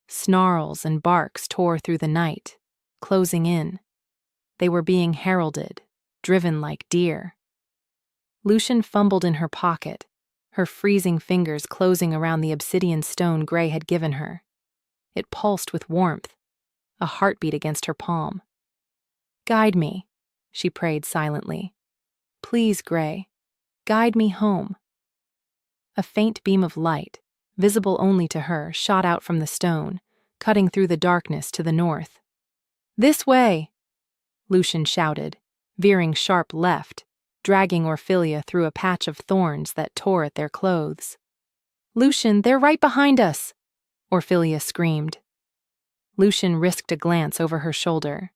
Speaker 1: Snarls and barks tore through the night, closing in. They were being heralded, driven like deer. Lucian fumbled in her pocket, her freezing fingers closing around the obsidian stone Gray had given her. It pulsed with warmth, a heartbeat against her palm. Guide me, she prayed silently. Please, Gray, guide me home. A faint beam of light, visible only to her, shot out from the stone, cutting through the darkness to the north. This way, Lucian shouted, veering sharp left, dragging Orphelia through a patch of thorns that tore at their clothes. Lucian, they're right behind us, Orphelia screamed. Lucian risked a glance over her shoulder.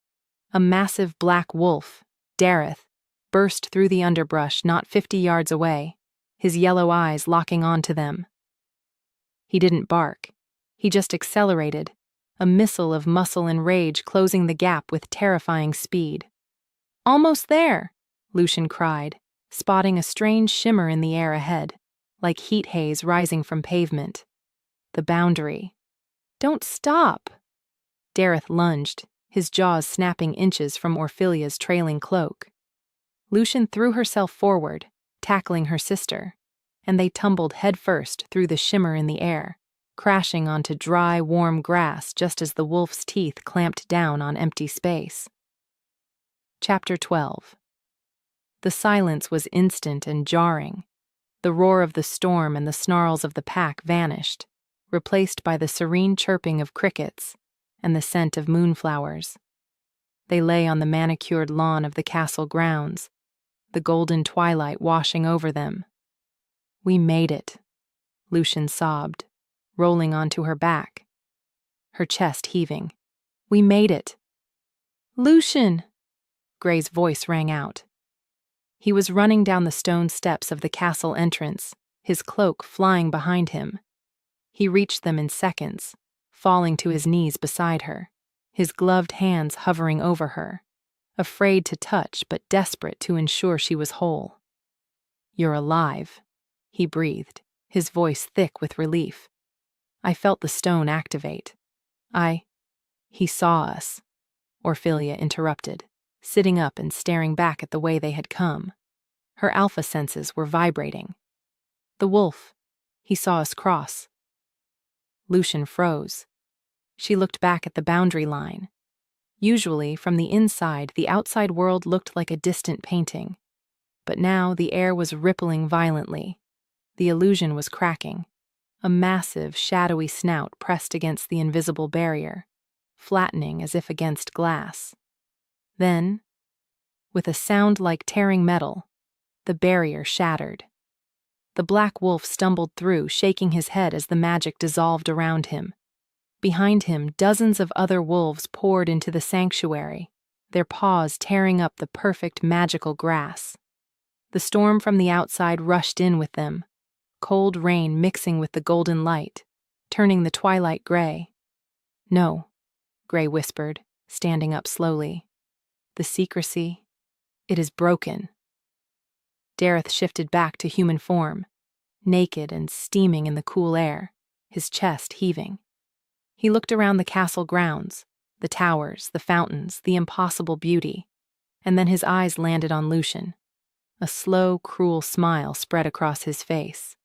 Speaker 1: A massive black wolf, Dareth, burst through the underbrush not 50 yards away, his yellow eyes locking onto them. He didn't bark. He just accelerated, a missile of muscle and rage closing the gap with terrifying speed. Almost there, Lucian cried, spotting a strange shimmer in the air ahead, like heat haze rising from pavement. The boundary. Don't stop! Dareth lunged, his jaws snapping inches from Orphilia's trailing cloak. Lucian threw herself forward, tackling her sister, and they tumbled headfirst through the shimmer in the air, crashing onto dry, warm grass just as the wolf's teeth clamped down on empty space. Chapter 12. The silence was instant and jarring. The roar of the storm and the snarls of the pack vanished, replaced by the serene chirping of crickets and the scent of moonflowers. They lay on the manicured lawn of the castle grounds, the golden twilight washing over them. "We made it," Lucian sobbed, rolling onto her back, her chest heaving. "We made it." "Lucian!" Gray's voice rang out. He was running down the stone steps of the castle entrance, his cloak flying behind him. He reached them in seconds, falling to his knees beside her, his gloved hands hovering over her, afraid to touch but desperate to ensure she was whole. "You're alive," he breathed, his voice thick with relief. "I felt the stone activate. He saw us," Orphilia interrupted, sitting up and staring back at the way they had come. Her alpha senses were vibrating. "The wolf. He saw us cross." Lucian froze. She looked back at the boundary line. Usually, from the inside, the outside world looked like a distant painting. But now the air was rippling violently. The illusion was cracking. A massive, shadowy snout pressed against the invisible barrier, flattening as if against glass. Then, with a sound like tearing metal, the barrier shattered. The black wolf stumbled through, shaking his head as the magic dissolved around him. Behind him, dozens of other wolves poured into the sanctuary, their paws tearing up the perfect magical grass. The storm from the outside rushed in with them, cold rain mixing with the golden light, turning the twilight gray. "No," Gray whispered, standing up slowly. "The secrecy, it is broken." Dareth shifted back to human form, naked and steaming in the cool air, his chest heaving. He looked around the castle grounds, the towers, the fountains, the impossible beauty, and then his eyes landed on Lucian. A slow, cruel smile spread across his face.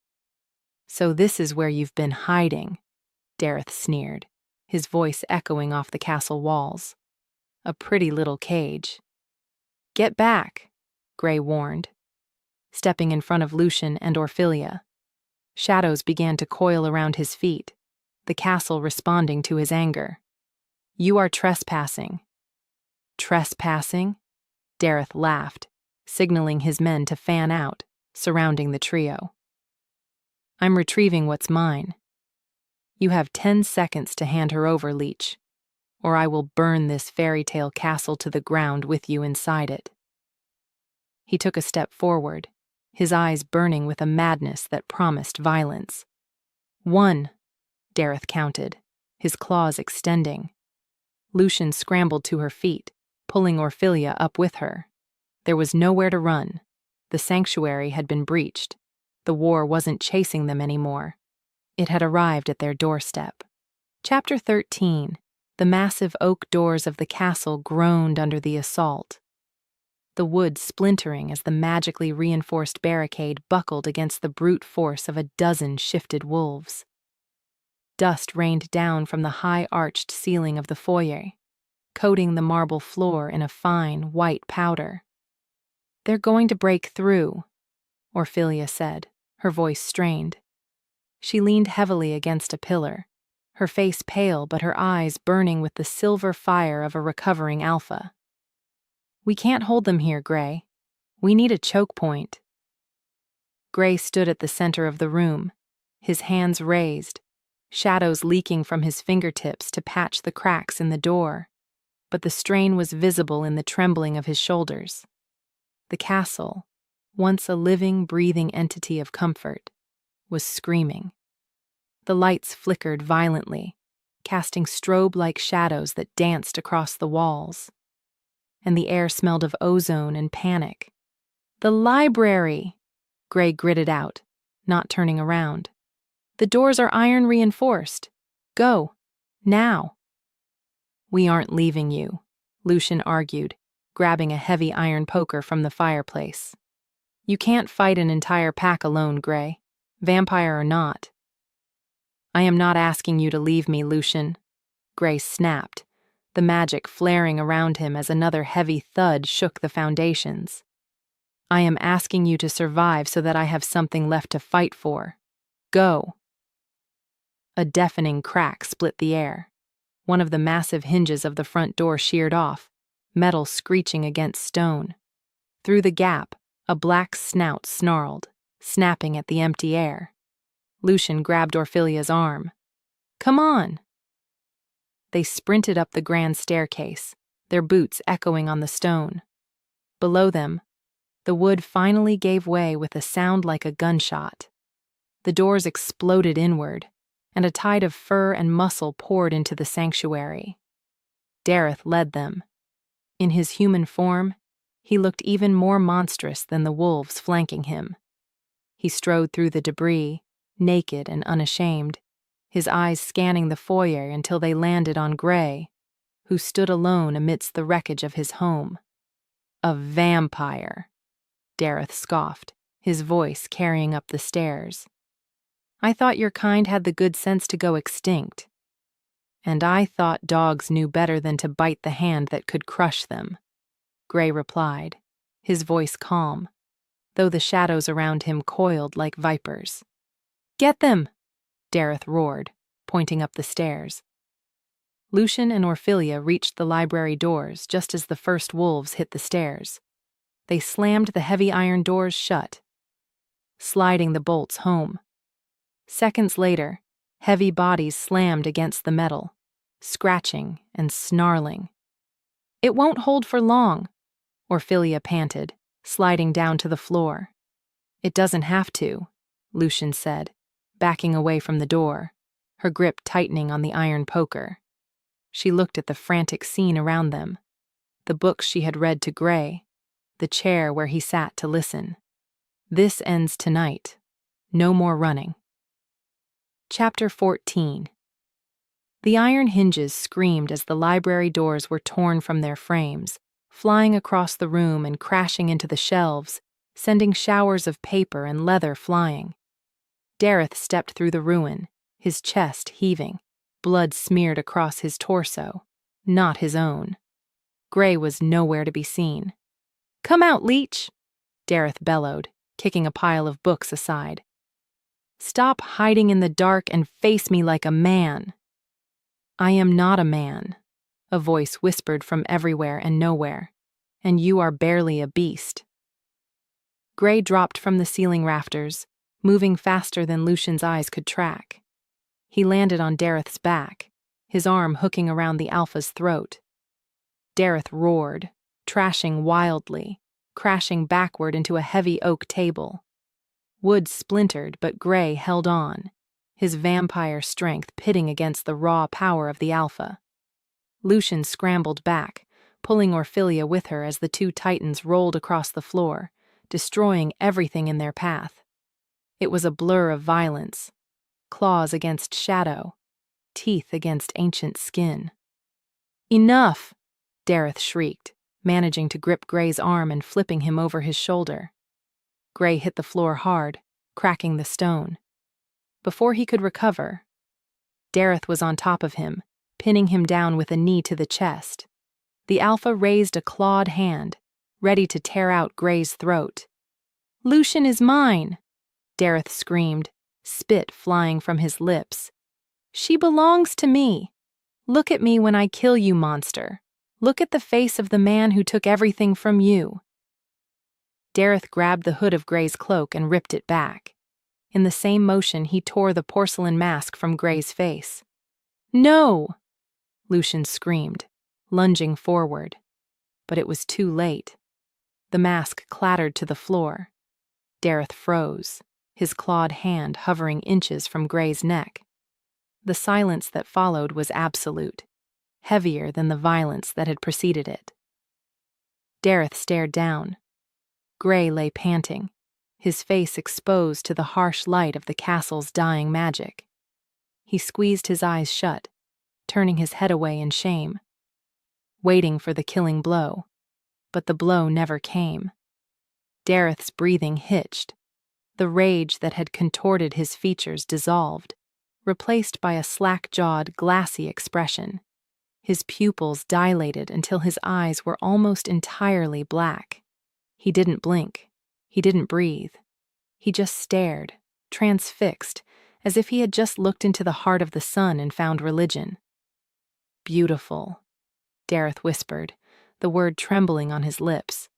Speaker 1: "So this is where you've been hiding," Dareth sneered, his voice echoing off the castle walls. "A pretty little cage." "Get back," Gray warned, stepping in front of Lucian and Orphilia. Shadows began to coil around his feet, the castle responding to his anger. "You are trespassing." "Trespassing?" Dareth laughed, signaling his men to fan out, surrounding the trio. "I'm retrieving what's mine. You have 10 seconds to hand her over, leech, or I will burn this fairy tale castle to the ground with you inside it." He took a step forward, his eyes burning with a madness that promised violence. 1, Dareth counted, his claws extending. Lucian scrambled to her feet, pulling Orphilia up with her. There was nowhere to run. The sanctuary had been breached. The war wasn't chasing them anymore. It had arrived at their doorstep. Chapter 13. The massive oak doors of the castle groaned under the assault, the wood splintering as the magically reinforced barricade buckled against the brute force of a dozen shifted wolves. Dust rained down from the high-arched ceiling of the foyer, coating the marble floor in a fine, white powder. "They're going to break through," Orphilia said, her voice strained. She leaned heavily against a pillar, her face pale but her eyes burning with the silver fire of a recovering alpha. "We can't hold them here, Gray. We need a choke point." Gray stood at the center of the room, his hands raised, shadows leaking from his fingertips to patch the cracks in the door, but the strain was visible in the trembling of his shoulders. The castle, once a living, breathing entity of comfort, was screaming. The lights flickered violently, casting strobe-like shadows that danced across the walls. And the air smelled of ozone and panic. "The library!" Gray gritted out, not turning around. "The doors are iron reinforced. Go!" Now. We aren't leaving you, Lucian argued, grabbing a heavy iron poker from the fireplace. You can't fight an entire pack alone, Gray, vampire or not. I am not asking you to leave me, Lucian, Gray snapped, the magic flaring around him as another heavy thud shook the foundations. I am asking you to survive so that I have something left to fight for. Go. A deafening crack split the air. One of the massive hinges of the front door sheared off, metal screeching against stone. Through the gap, a black snout snarled, snapping at the empty air. Lucian grabbed Orphilia's arm. Come on! They sprinted up the grand staircase, their boots echoing on the stone. Below them, the wood finally gave way with a sound like a gunshot. The doors exploded inward, and a tide of fur and muscle poured into the sanctuary. Dareth led them. In his human form, he looked even more monstrous than the wolves flanking him. He strode through the debris, naked and unashamed, his eyes scanning the foyer until they landed on Gray, who stood alone amidst the wreckage of his home. A vampire, Dareth scoffed, his voice carrying up the stairs. I thought your kind had the good sense to go extinct. And I thought dogs knew better than to bite the hand that could crush them, Gray replied, his voice calm, though the shadows around him coiled like vipers. Get them! Dareth roared, pointing up the stairs. Lucian and Orphilia reached the library doors just as the first wolves hit the stairs. They slammed the heavy iron doors shut, sliding the bolts home. Seconds later, heavy bodies slammed against the metal, scratching and snarling. It won't hold for long, Orphilia panted, sliding down to the floor. It doesn't have to, Lucian said, backing away from the door, her grip tightening on the iron poker. She looked at the frantic scene around them, the books she had read to Gray, the chair where he sat to listen. This ends tonight. No more running. Chapter 14. The iron hinges screamed as the library doors were torn from their frames, flying across the room and crashing into the shelves, sending showers of paper and leather flying. Dareth stepped through the ruin, his chest heaving, blood smeared across his torso, not his own. Gray was nowhere to be seen. Come out, leech! Dareth bellowed, kicking a pile of books aside. Stop hiding in the dark and face me like a man. I am not a man, a voice whispered from everywhere and nowhere, and you are barely a beast. Gray dropped from the ceiling rafters, moving faster than Lucian's eyes could track. He landed on Dareth's back, his arm hooking around the Alpha's throat. Dareth roared, trashing wildly, crashing backward into a heavy oak table. Wood splintered, but Gray held on, his vampire strength pitting against the raw power of the Alpha. Lucian scrambled back, pulling Orphilia with her as the two titans rolled across the floor, destroying everything in their path. It was a blur of violence, claws against shadow, teeth against ancient skin. Enough! Dareth shrieked, managing to grip Gray's arm and flipping him over his shoulder. Gray hit the floor hard, cracking the stone. Before he could recover, Dareth was on top of him, pinning him down with a knee to the chest. The Alpha raised a clawed hand, ready to tear out Gray's throat. Lucian is mine! Dareth screamed, spit flying from his lips. She belongs to me. Look at me when I kill you, monster. Look at the face of the man who took everything from you. Dareth grabbed the hood of Gray's cloak and ripped it back. In the same motion, he tore the porcelain mask from Gray's face. No! Lucian screamed, lunging forward. But it was too late. The mask clattered to the floor. Dareth froze, his clawed hand hovering inches from Gray's neck. The silence that followed was absolute, heavier than the violence that had preceded it. Dareth stared down. Gray lay panting, his face exposed to the harsh light of the castle's dying magic. He squeezed his eyes shut, turning his head away in shame, waiting for the killing blow. But the blow never came. Dareth's breathing hitched. The rage that had contorted his features dissolved, replaced by a slack-jawed, glassy expression. His pupils dilated until his eyes were almost entirely black. He didn't blink. He didn't breathe. He just stared, transfixed, as if he had just looked into the heart of the sun and found religion. "Beautiful," Dareth whispered, the word trembling on his lips.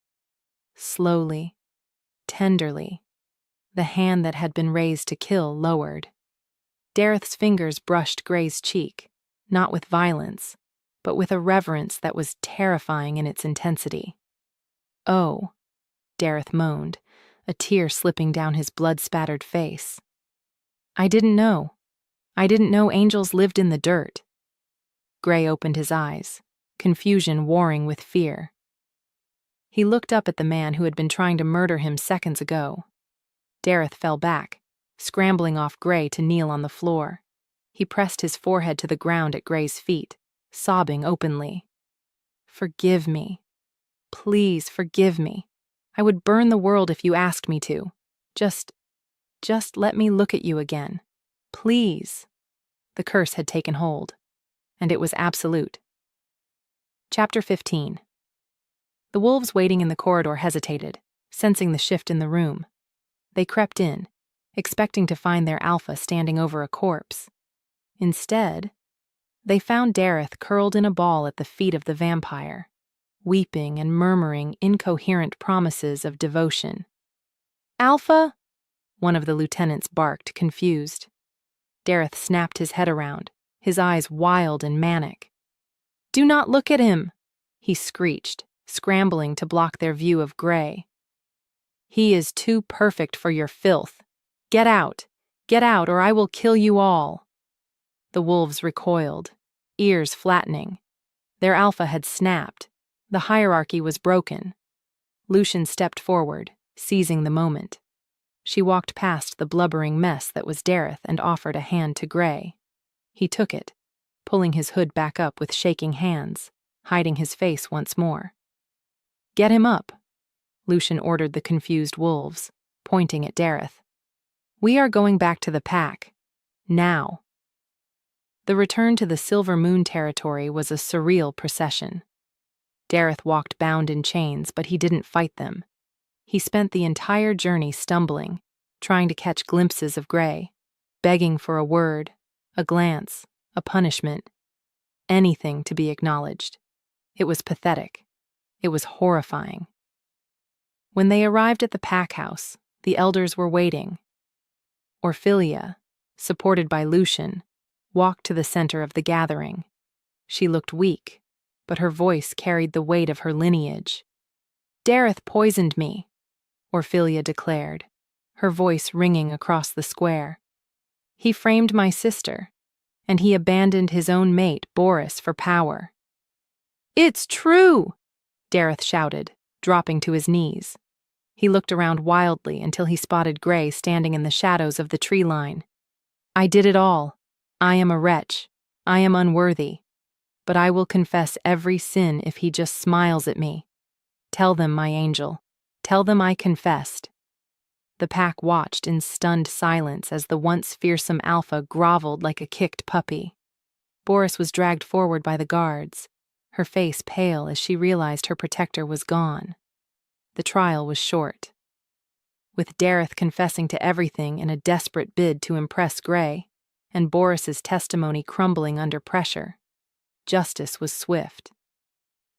Speaker 1: Slowly, tenderly, the hand that had been raised to kill lowered. Dareth's fingers brushed Gray's cheek, not with violence, but with a reverence that was terrifying in its intensity. "Oh," Dareth moaned, a tear slipping down his blood-spattered face. "I didn't know. I didn't know angels lived in the dirt." Gray opened his eyes, confusion warring with fear. He looked up at the man who had been trying to murder him seconds ago. Dareth fell back, scrambling off Gray to kneel on the floor. He pressed his forehead to the ground at Gray's feet, sobbing openly. "Forgive me. Please forgive me. I would burn the world if you asked me to. Just let me look at you again. Please." The curse had taken hold, and it was absolute. Chapter 15. The wolves waiting in the corridor hesitated, sensing the shift in the room. They crept in, expecting to find their alpha standing over a corpse. Instead, they found Dareth curled in a ball at the feet of the vampire, weeping and murmuring incoherent promises of devotion. "Alpha?" one of the lieutenants barked, confused. Dareth snapped his head around, his eyes wild and manic. "Do not look at him," he screeched, scrambling to block their view of Gray. "He is too perfect for your filth. Get out, or I will kill you all." The wolves recoiled, ears flattening. Their alpha had snapped. The hierarchy was broken. Lucian stepped forward, seizing the moment. She walked past the blubbering mess that was Dareth and offered a hand to Gray. He took it, pulling his hood back up with shaking hands, hiding his face once more. "Get him up," Lucian ordered the confused wolves, pointing at Dareth. "We are going back to the pack. Now." The return to the Silver Moon territory was a surreal procession. Dareth walked bound in chains, but he didn't fight them. He spent the entire journey stumbling, trying to catch glimpses of Gray, begging for a word, a glance, a punishment, anything to be acknowledged. It was pathetic. It was horrifying. When they arrived at the pack house, the elders were waiting. Orphilia, supported by Lucian, walked to the center of the gathering. She looked weak, but her voice carried the weight of her lineage. "Dareth poisoned me," Orphilia declared, her voice ringing across the square. "He framed my sister, and he abandoned his own mate, Boris, for power." "It's true!" Dareth shouted, dropping to his knees. He looked around wildly until he spotted Gray standing in the shadows of the tree line. "I did it all. I am a wretch. I am unworthy. But I will confess every sin if he just smiles at me. Tell them, my angel. Tell them I confessed." The pack watched in stunned silence as the once fearsome alpha groveled like a kicked puppy. Boris was dragged forward by the guards, her face pale as she realized her protector was gone. The trial was short. With Dareth confessing to everything in a desperate bid to impress Gray, and Boris's testimony crumbling under pressure, justice was swift.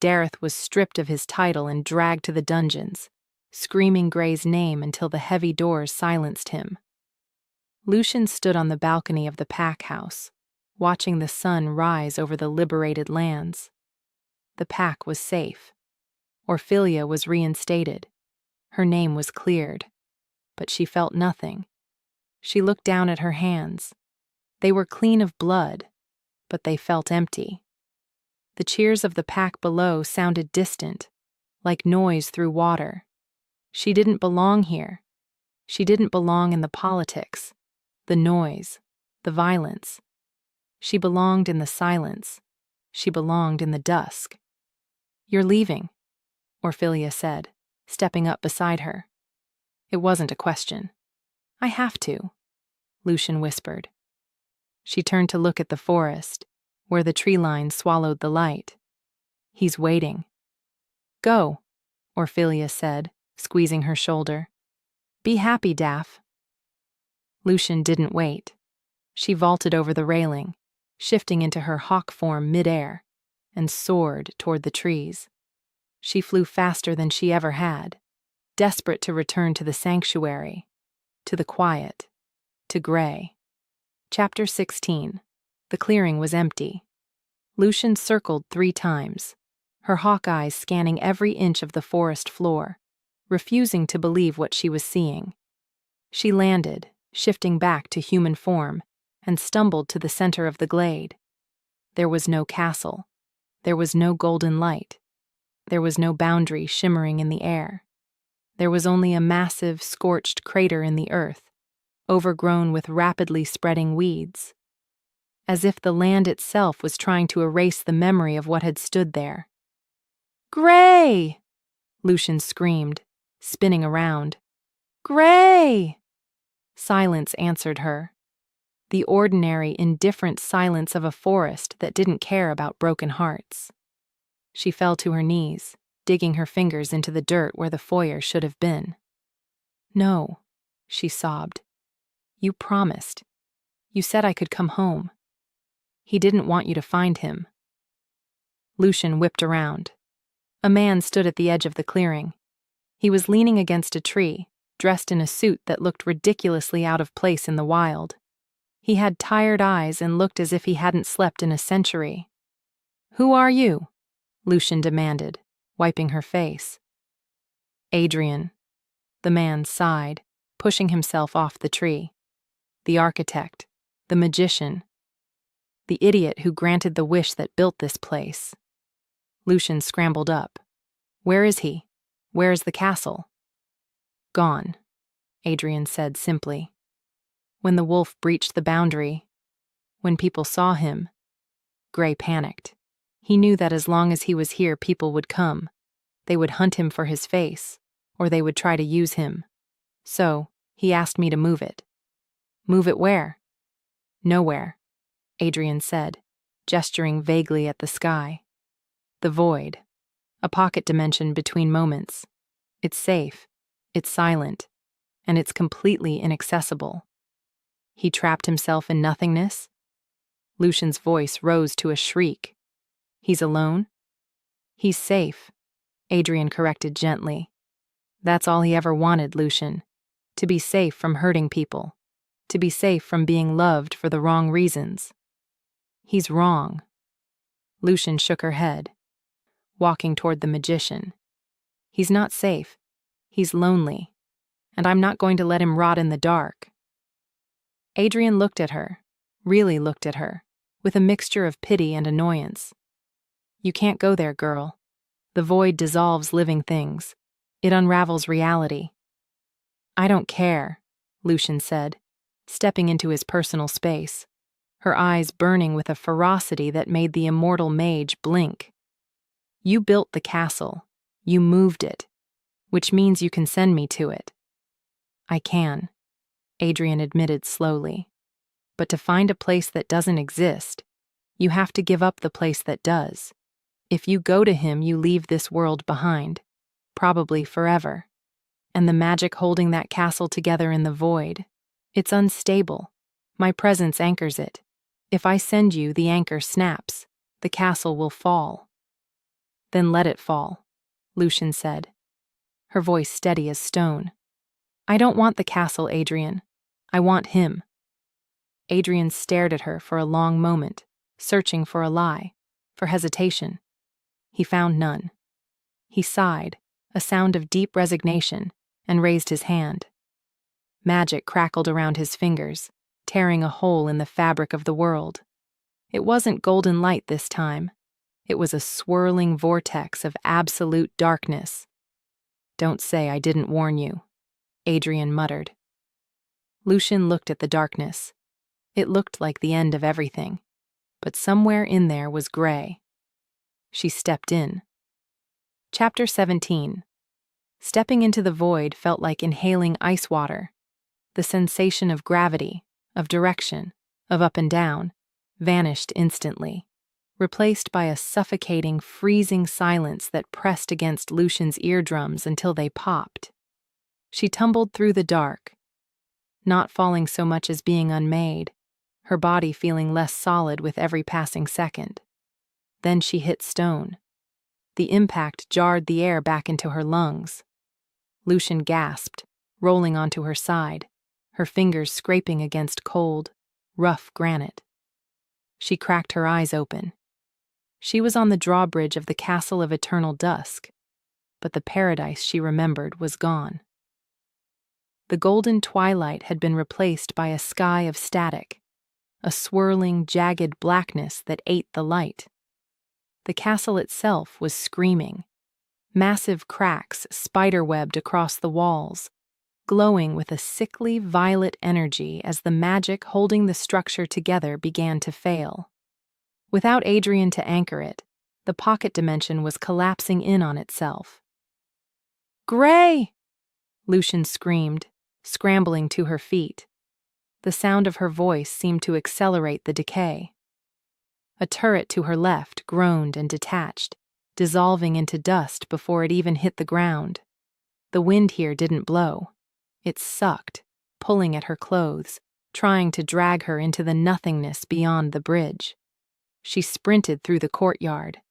Speaker 1: Dareth was stripped of his title and dragged to the dungeons, screaming Gray's name until the heavy doors silenced him. Lucian stood on the balcony of the pack house, watching the sun rise over the liberated lands. The pack was safe. Orphilia was reinstated. Her name was cleared. But she felt nothing. She looked down at her hands. They were clean of blood, but they felt empty. The cheers of the pack below sounded distant, like noise through water. She didn't belong here. She didn't belong in the politics, the noise, the violence. She belonged in the silence. She belonged in the dusk. "You're leaving," Orphelia said, stepping up beside her. It wasn't a question. "I have to," Lucian whispered. She turned to look at the forest, where the tree line swallowed the light. "He's waiting." "Go," Orphelia said, squeezing her shoulder. "Be happy, Daff." Lucian didn't wait. She vaulted over the railing, shifting into her hawk form midair, and soared toward the trees. She flew faster than she ever had, desperate to return to the sanctuary, to the quiet, to Gray. Chapter 16. The clearing was empty. Lucian circled 3 times, her hawk eyes scanning every inch of the forest floor, refusing to believe what she was seeing. She landed, shifting back to human form, and stumbled to the center of the glade. There was no castle. There was no golden light. There was no boundary shimmering in the air. There was only a massive, scorched crater in the earth, overgrown with rapidly spreading weeds. As if the land itself was trying to erase the memory of what had stood there. "Gray!" Lucian screamed, spinning around. "Gray!" Silence answered her. The ordinary, indifferent silence of a forest that didn't care about broken hearts. She fell to her knees, digging her fingers into the dirt where the foyer should have been. "No," she sobbed. "You promised. You said I could come home. He didn't want you to find him." Lucian whipped around. A man stood at the edge of the clearing. He was leaning against a tree, dressed in a suit that looked ridiculously out of place in the wild. He had tired eyes and looked as if he hadn't slept in a century. "Who are you?" Lucian demanded, wiping her face. "Adrian." The man sighed, pushing himself off the tree. "The architect, the magician, the idiot who granted the wish that built this place." Lucian scrambled up. "Where is he? Where is the castle?" "Gone," Adrian said simply. "When the wolf breached the boundary, when people saw him." Gray panicked. He knew that as long as he was here, people would come. They would hunt him for his face, or they would try to use him. So, he asked me to move it. "Move it where?" "Nowhere," Adrian said, gesturing vaguely at the sky. "The void. A pocket dimension between moments. It's safe, it's silent, and it's completely inaccessible." He trapped himself in nothingness? Lucian's voice rose to a shriek. "He's alone?" "He's safe," Adrian corrected gently. "That's all he ever wanted, Lucian. To be safe from hurting people. To be safe from being loved for the wrong reasons." "He's wrong." Lucian shook her head, walking toward the magician. "He's not safe. He's lonely. And I'm not going to let him rot in the dark." Adrian looked at her, really looked at her, with a mixture of pity and annoyance. "You can't go there, girl. The void dissolves living things. It unravels reality." "I don't care," Lucian said, stepping into his personal space, her eyes burning with a ferocity that made the immortal mage blink. "You built the castle. You moved it, which means you can send me to it." "I can," Adrian admitted slowly. "But to find a place that doesn't exist, you have to give up the place that does. If you go to him, you leave this world behind, probably forever. And the magic holding that castle together in the void, it's unstable. My presence anchors it. If I send you, the anchor snaps. The castle will fall." "Then let it fall," Lucian said, her voice steady as stone. "I don't want the castle, Adrian. I want him." Adrian stared at her for a long moment, searching for a lie, for hesitation. He found none. He sighed, a sound of deep resignation, and raised his hand. Magic crackled around his fingers, tearing a hole in the fabric of the world. It wasn't golden light this time. It was a swirling vortex of absolute darkness. "Don't say I didn't warn you," Adrian muttered. Lucian looked at the darkness. It looked like the end of everything. but somewhere in there was Gray. She stepped in. Chapter 17. Stepping into the void felt like inhaling ice water. The sensation of gravity, of direction, of up and down, vanished instantly, replaced by a suffocating, freezing silence that pressed against Lucian's eardrums until they popped. She tumbled through the dark, not falling so much as being unmade, her body feeling less solid with every passing second. Then she hit stone. The impact jarred the air back into her lungs. Lucian gasped, rolling onto her side, her fingers scraping against cold, rough granite. She cracked her eyes open. She was on the drawbridge of the Castle of Eternal Dusk, but the paradise she remembered was gone. The golden twilight had been replaced by a sky of static, a swirling, jagged blackness that ate the light. The castle itself was screaming. Massive cracks spiderwebbed across the walls, glowing with a sickly violet energy as the magic holding the structure together began to fail. Without Adrian to anchor it, the pocket dimension was collapsing in on itself. "Gray!" Lucian screamed, scrambling to her feet. The sound of her voice seemed to accelerate the decay. A turret to her left groaned and detached, dissolving into dust before it even hit the ground. The wind here didn't blow. It sucked, pulling at her clothes, trying to drag her into the nothingness beyond the bridge. She sprinted through the courtyard.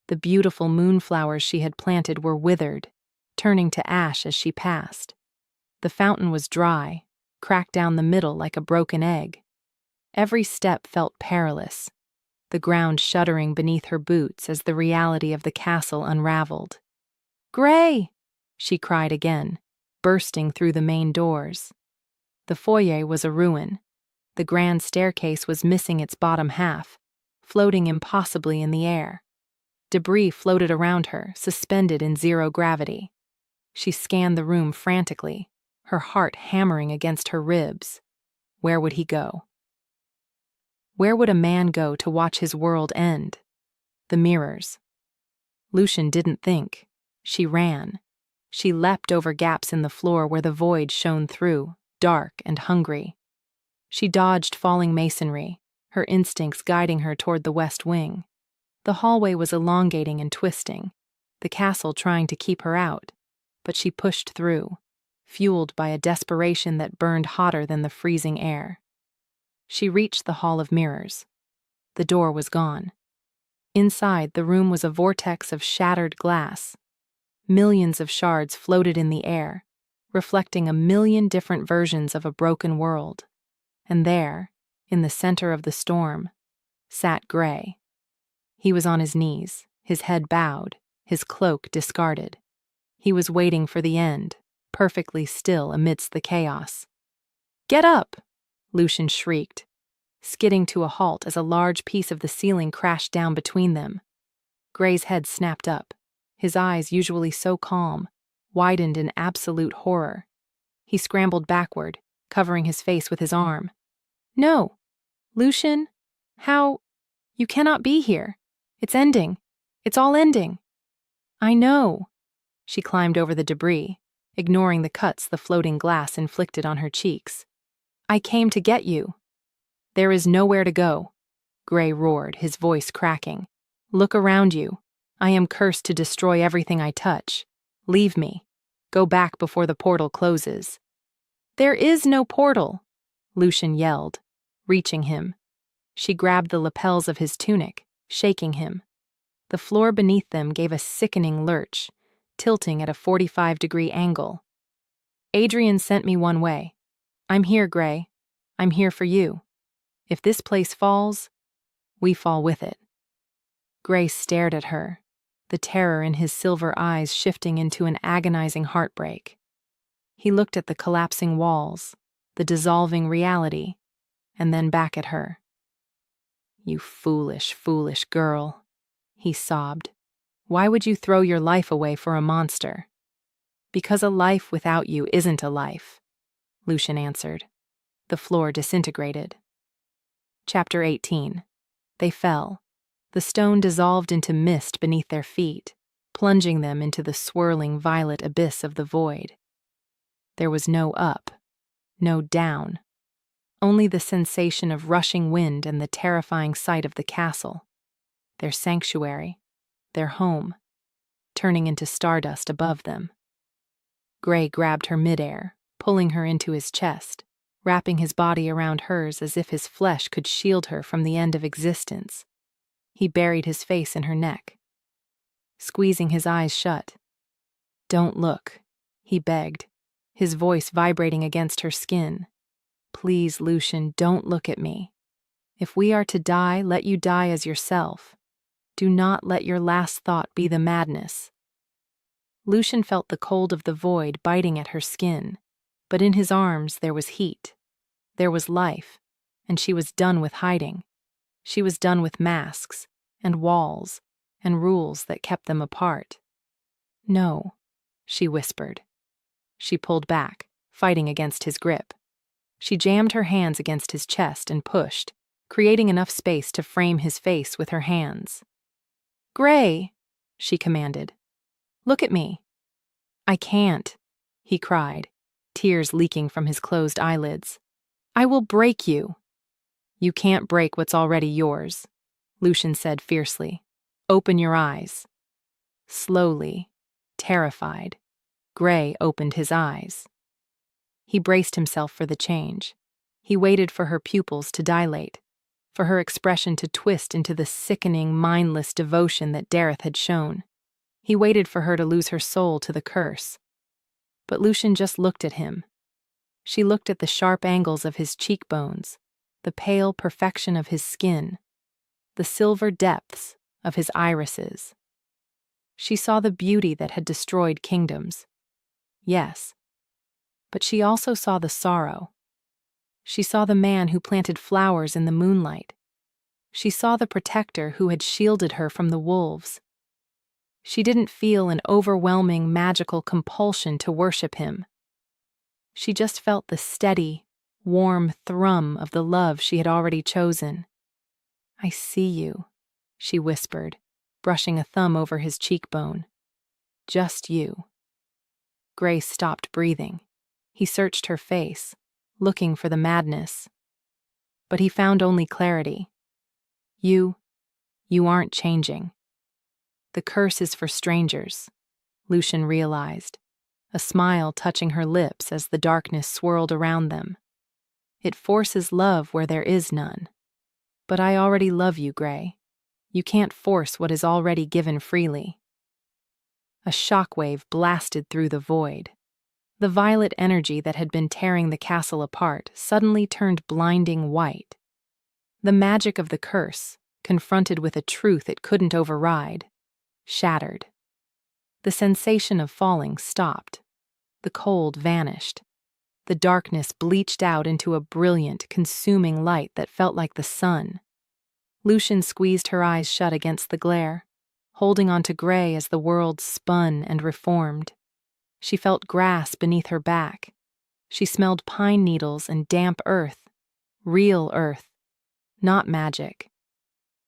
Speaker 1: The beautiful moonflowers she had planted were withered, turning to ash as she passed. The fountain was dry, cracked down the middle like a broken egg. Every step felt perilous, the ground shuddering beneath her boots as the reality of the castle unraveled. "Gray!" she cried again, bursting through the main doors. The foyer was a ruin. The grand staircase was missing its bottom half, floating impossibly in the air. Debris floated around her, suspended in zero gravity. She scanned the room frantically, her heart hammering against her ribs. Where would he go? Where would a man go to watch his world end? The mirrors. Lucian didn't think. She ran. She leapt over gaps in the floor where the void shone through, dark and hungry. She dodged falling masonry, her instincts guiding her toward the west wing. The hallway was elongating and twisting, the castle trying to keep her out, but she pushed through, fueled by a desperation that burned hotter than the freezing air. She reached the Hall of Mirrors. The door was gone. Inside, the room was a vortex of shattered glass. Millions of shards floated in the air, reflecting a million different versions of a broken world. And there, in the center of the storm, sat Gray. He was on his knees, his head bowed, his cloak discarded. He was waiting for the end, perfectly still amidst the chaos. "Get up!" Lucian shrieked, skidding to a halt as a large piece of the ceiling crashed down between them. Gray's head snapped up, his eyes, usually so calm, widened in absolute horror. He scrambled backward, covering his face with his arm. "No! Lucian? How? You cannot be here. It's ending. It's all ending." "I know." She climbed over the debris, ignoring the cuts the floating glass inflicted on her cheeks. "I came to get you." "There is nowhere to go," Gray roared, his voice cracking. "Look around you. I am cursed to destroy everything I touch. Leave me. Go back before the portal closes." "There is no portal," Lucian yelled, reaching him. She grabbed the lapels of his tunic, shaking him. The floor beneath them gave a sickening lurch, tilting at a 45-degree angle. "Adrian sent me one way. I'm here, Gray. I'm here for you. If this place falls, we fall with it." Gray stared at her, the terror in his silver eyes shifting into an agonizing heartbreak. He looked at the collapsing walls, the dissolving reality, and then back at her. "You foolish, foolish girl," he sobbed. "Why would you throw your life away for a monster?" "Because a life without you isn't a life," Lucian answered. The floor disintegrated. Chapter 18. They fell. The stone dissolved into mist beneath their feet, plunging them into the swirling violet abyss of the void. There was no up, no down, only the sensation of rushing wind and the terrifying sight of the castle, their sanctuary, their home, turning into stardust above them. Gray grabbed her midair, pulling her into his chest, wrapping his body around hers as if his flesh could shield her from the end of existence. He buried his face in her neck, squeezing his eyes shut. "Don't look," he begged, his voice vibrating against her skin. "Please, Lucian, don't look at me. If we are to die, let you die as yourself. Do not let your last thought be the madness." Lucian felt the cold of the void biting at her skin, but in his arms there was heat. There was life, and she was done with hiding. She was done with masks, and walls, and rules that kept them apart. "No," she whispered. She pulled back, fighting against his grip. She jammed her hands against his chest and pushed, creating enough space to frame his face with her hands. "Gray," she commanded. "Look at me." "I can't," he cried, tears leaking from his closed eyelids. "I will break you." "You can't break what's already yours," Lucian said fiercely. "Open your eyes." Slowly, terrified, Gray opened his eyes. He braced himself for the change. He waited for her pupils to dilate, for her expression to twist into the sickening, mindless devotion that Dareth had shown. He waited for her to lose her soul to the curse. But Lucian just looked at him. She looked at the sharp angles of his cheekbones, the pale perfection of his skin, the silver depths of his irises. She saw the beauty that had destroyed kingdoms. Yes, but she also saw the sorrow. She saw the man who planted flowers in the moonlight. She saw the protector who had shielded her from the wolves. She didn't feel an overwhelming magical compulsion to worship him. She just felt the steady, warm thrum of the love she had already chosen. "I see you," she whispered, brushing a thumb over his cheekbone. "Just you." Gray stopped breathing. He searched her face, looking for the madness. But he found only clarity. You aren't changing." "The curse is for strangers," Lucian realized, a smile touching her lips as the darkness swirled around them. "It forces love where there is none. But I already love you, Gray. You can't force what is already given freely." A shockwave blasted through the void. The violet energy that had been tearing the castle apart suddenly turned blinding white. The magic of the curse, confronted with a truth it couldn't override, shattered. The sensation of falling stopped. The cold vanished. The darkness bleached out into a brilliant, consuming light that felt like the sun. Lucian squeezed her eyes shut against the glare, holding on to Gray as the world spun and reformed. She felt grass beneath her back. She smelled pine needles and damp earth, real earth, not magic.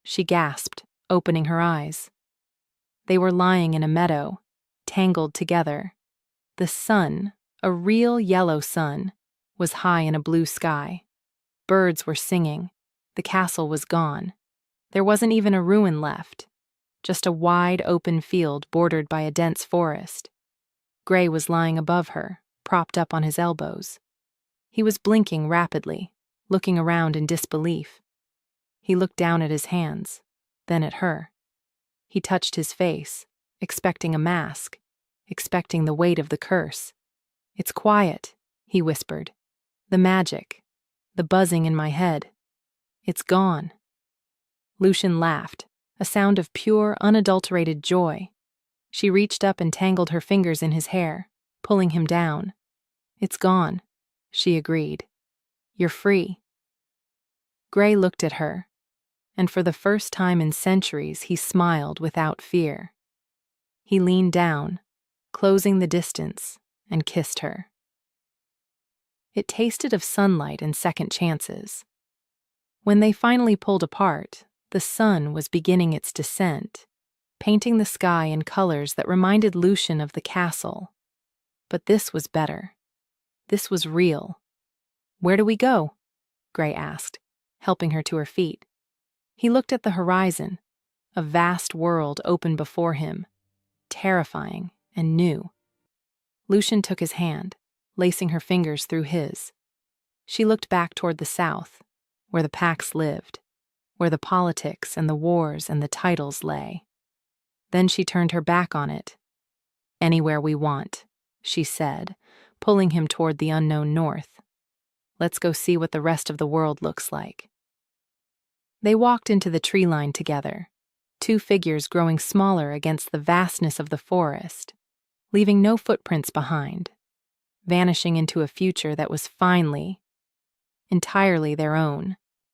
Speaker 1: She gasped, opening her eyes. They were lying in a meadow, tangled together. The sun, a real yellow sun, was high in a blue sky. Birds were singing. The castle was gone. There wasn't even a ruin left, just a wide open field bordered by a dense forest. Gray was lying above her, propped up on his elbows. He was blinking rapidly, looking around in disbelief. He looked down at his hands, then at her. He touched his face, expecting a mask, expecting the weight of the curse. "It's quiet," he whispered. "The magic, the buzzing in my head. It's gone." Lucian laughed, a sound of pure, unadulterated joy. She reached up and tangled her fingers in his hair, pulling him down. "It's gone," she agreed. "You're free." Gray looked at her, and for the first time in centuries he smiled without fear. He leaned down, closing the distance, and kissed her. It tasted of sunlight and second chances. When they finally pulled apart, The sun was beginning its descent, painting the sky in colors that reminded Lucian of the castle. But this was better. This was real. "Where do we go?" Gray asked, helping her to her feet. He looked at the horizon, a vast world open before him, terrifying and new. Lucian took his hand, lacing her fingers through his. She looked back toward the south, where the packs lived, where the politics and the wars and the titles lay. Then she turned her back on it. "Anywhere we want," she said, pulling him toward the unknown north. "Let's go see what the rest of the world looks like." They walked into the tree line together, two figures growing smaller against the vastness of the forest, leaving no footprints behind, vanishing into a future that was entirely their own.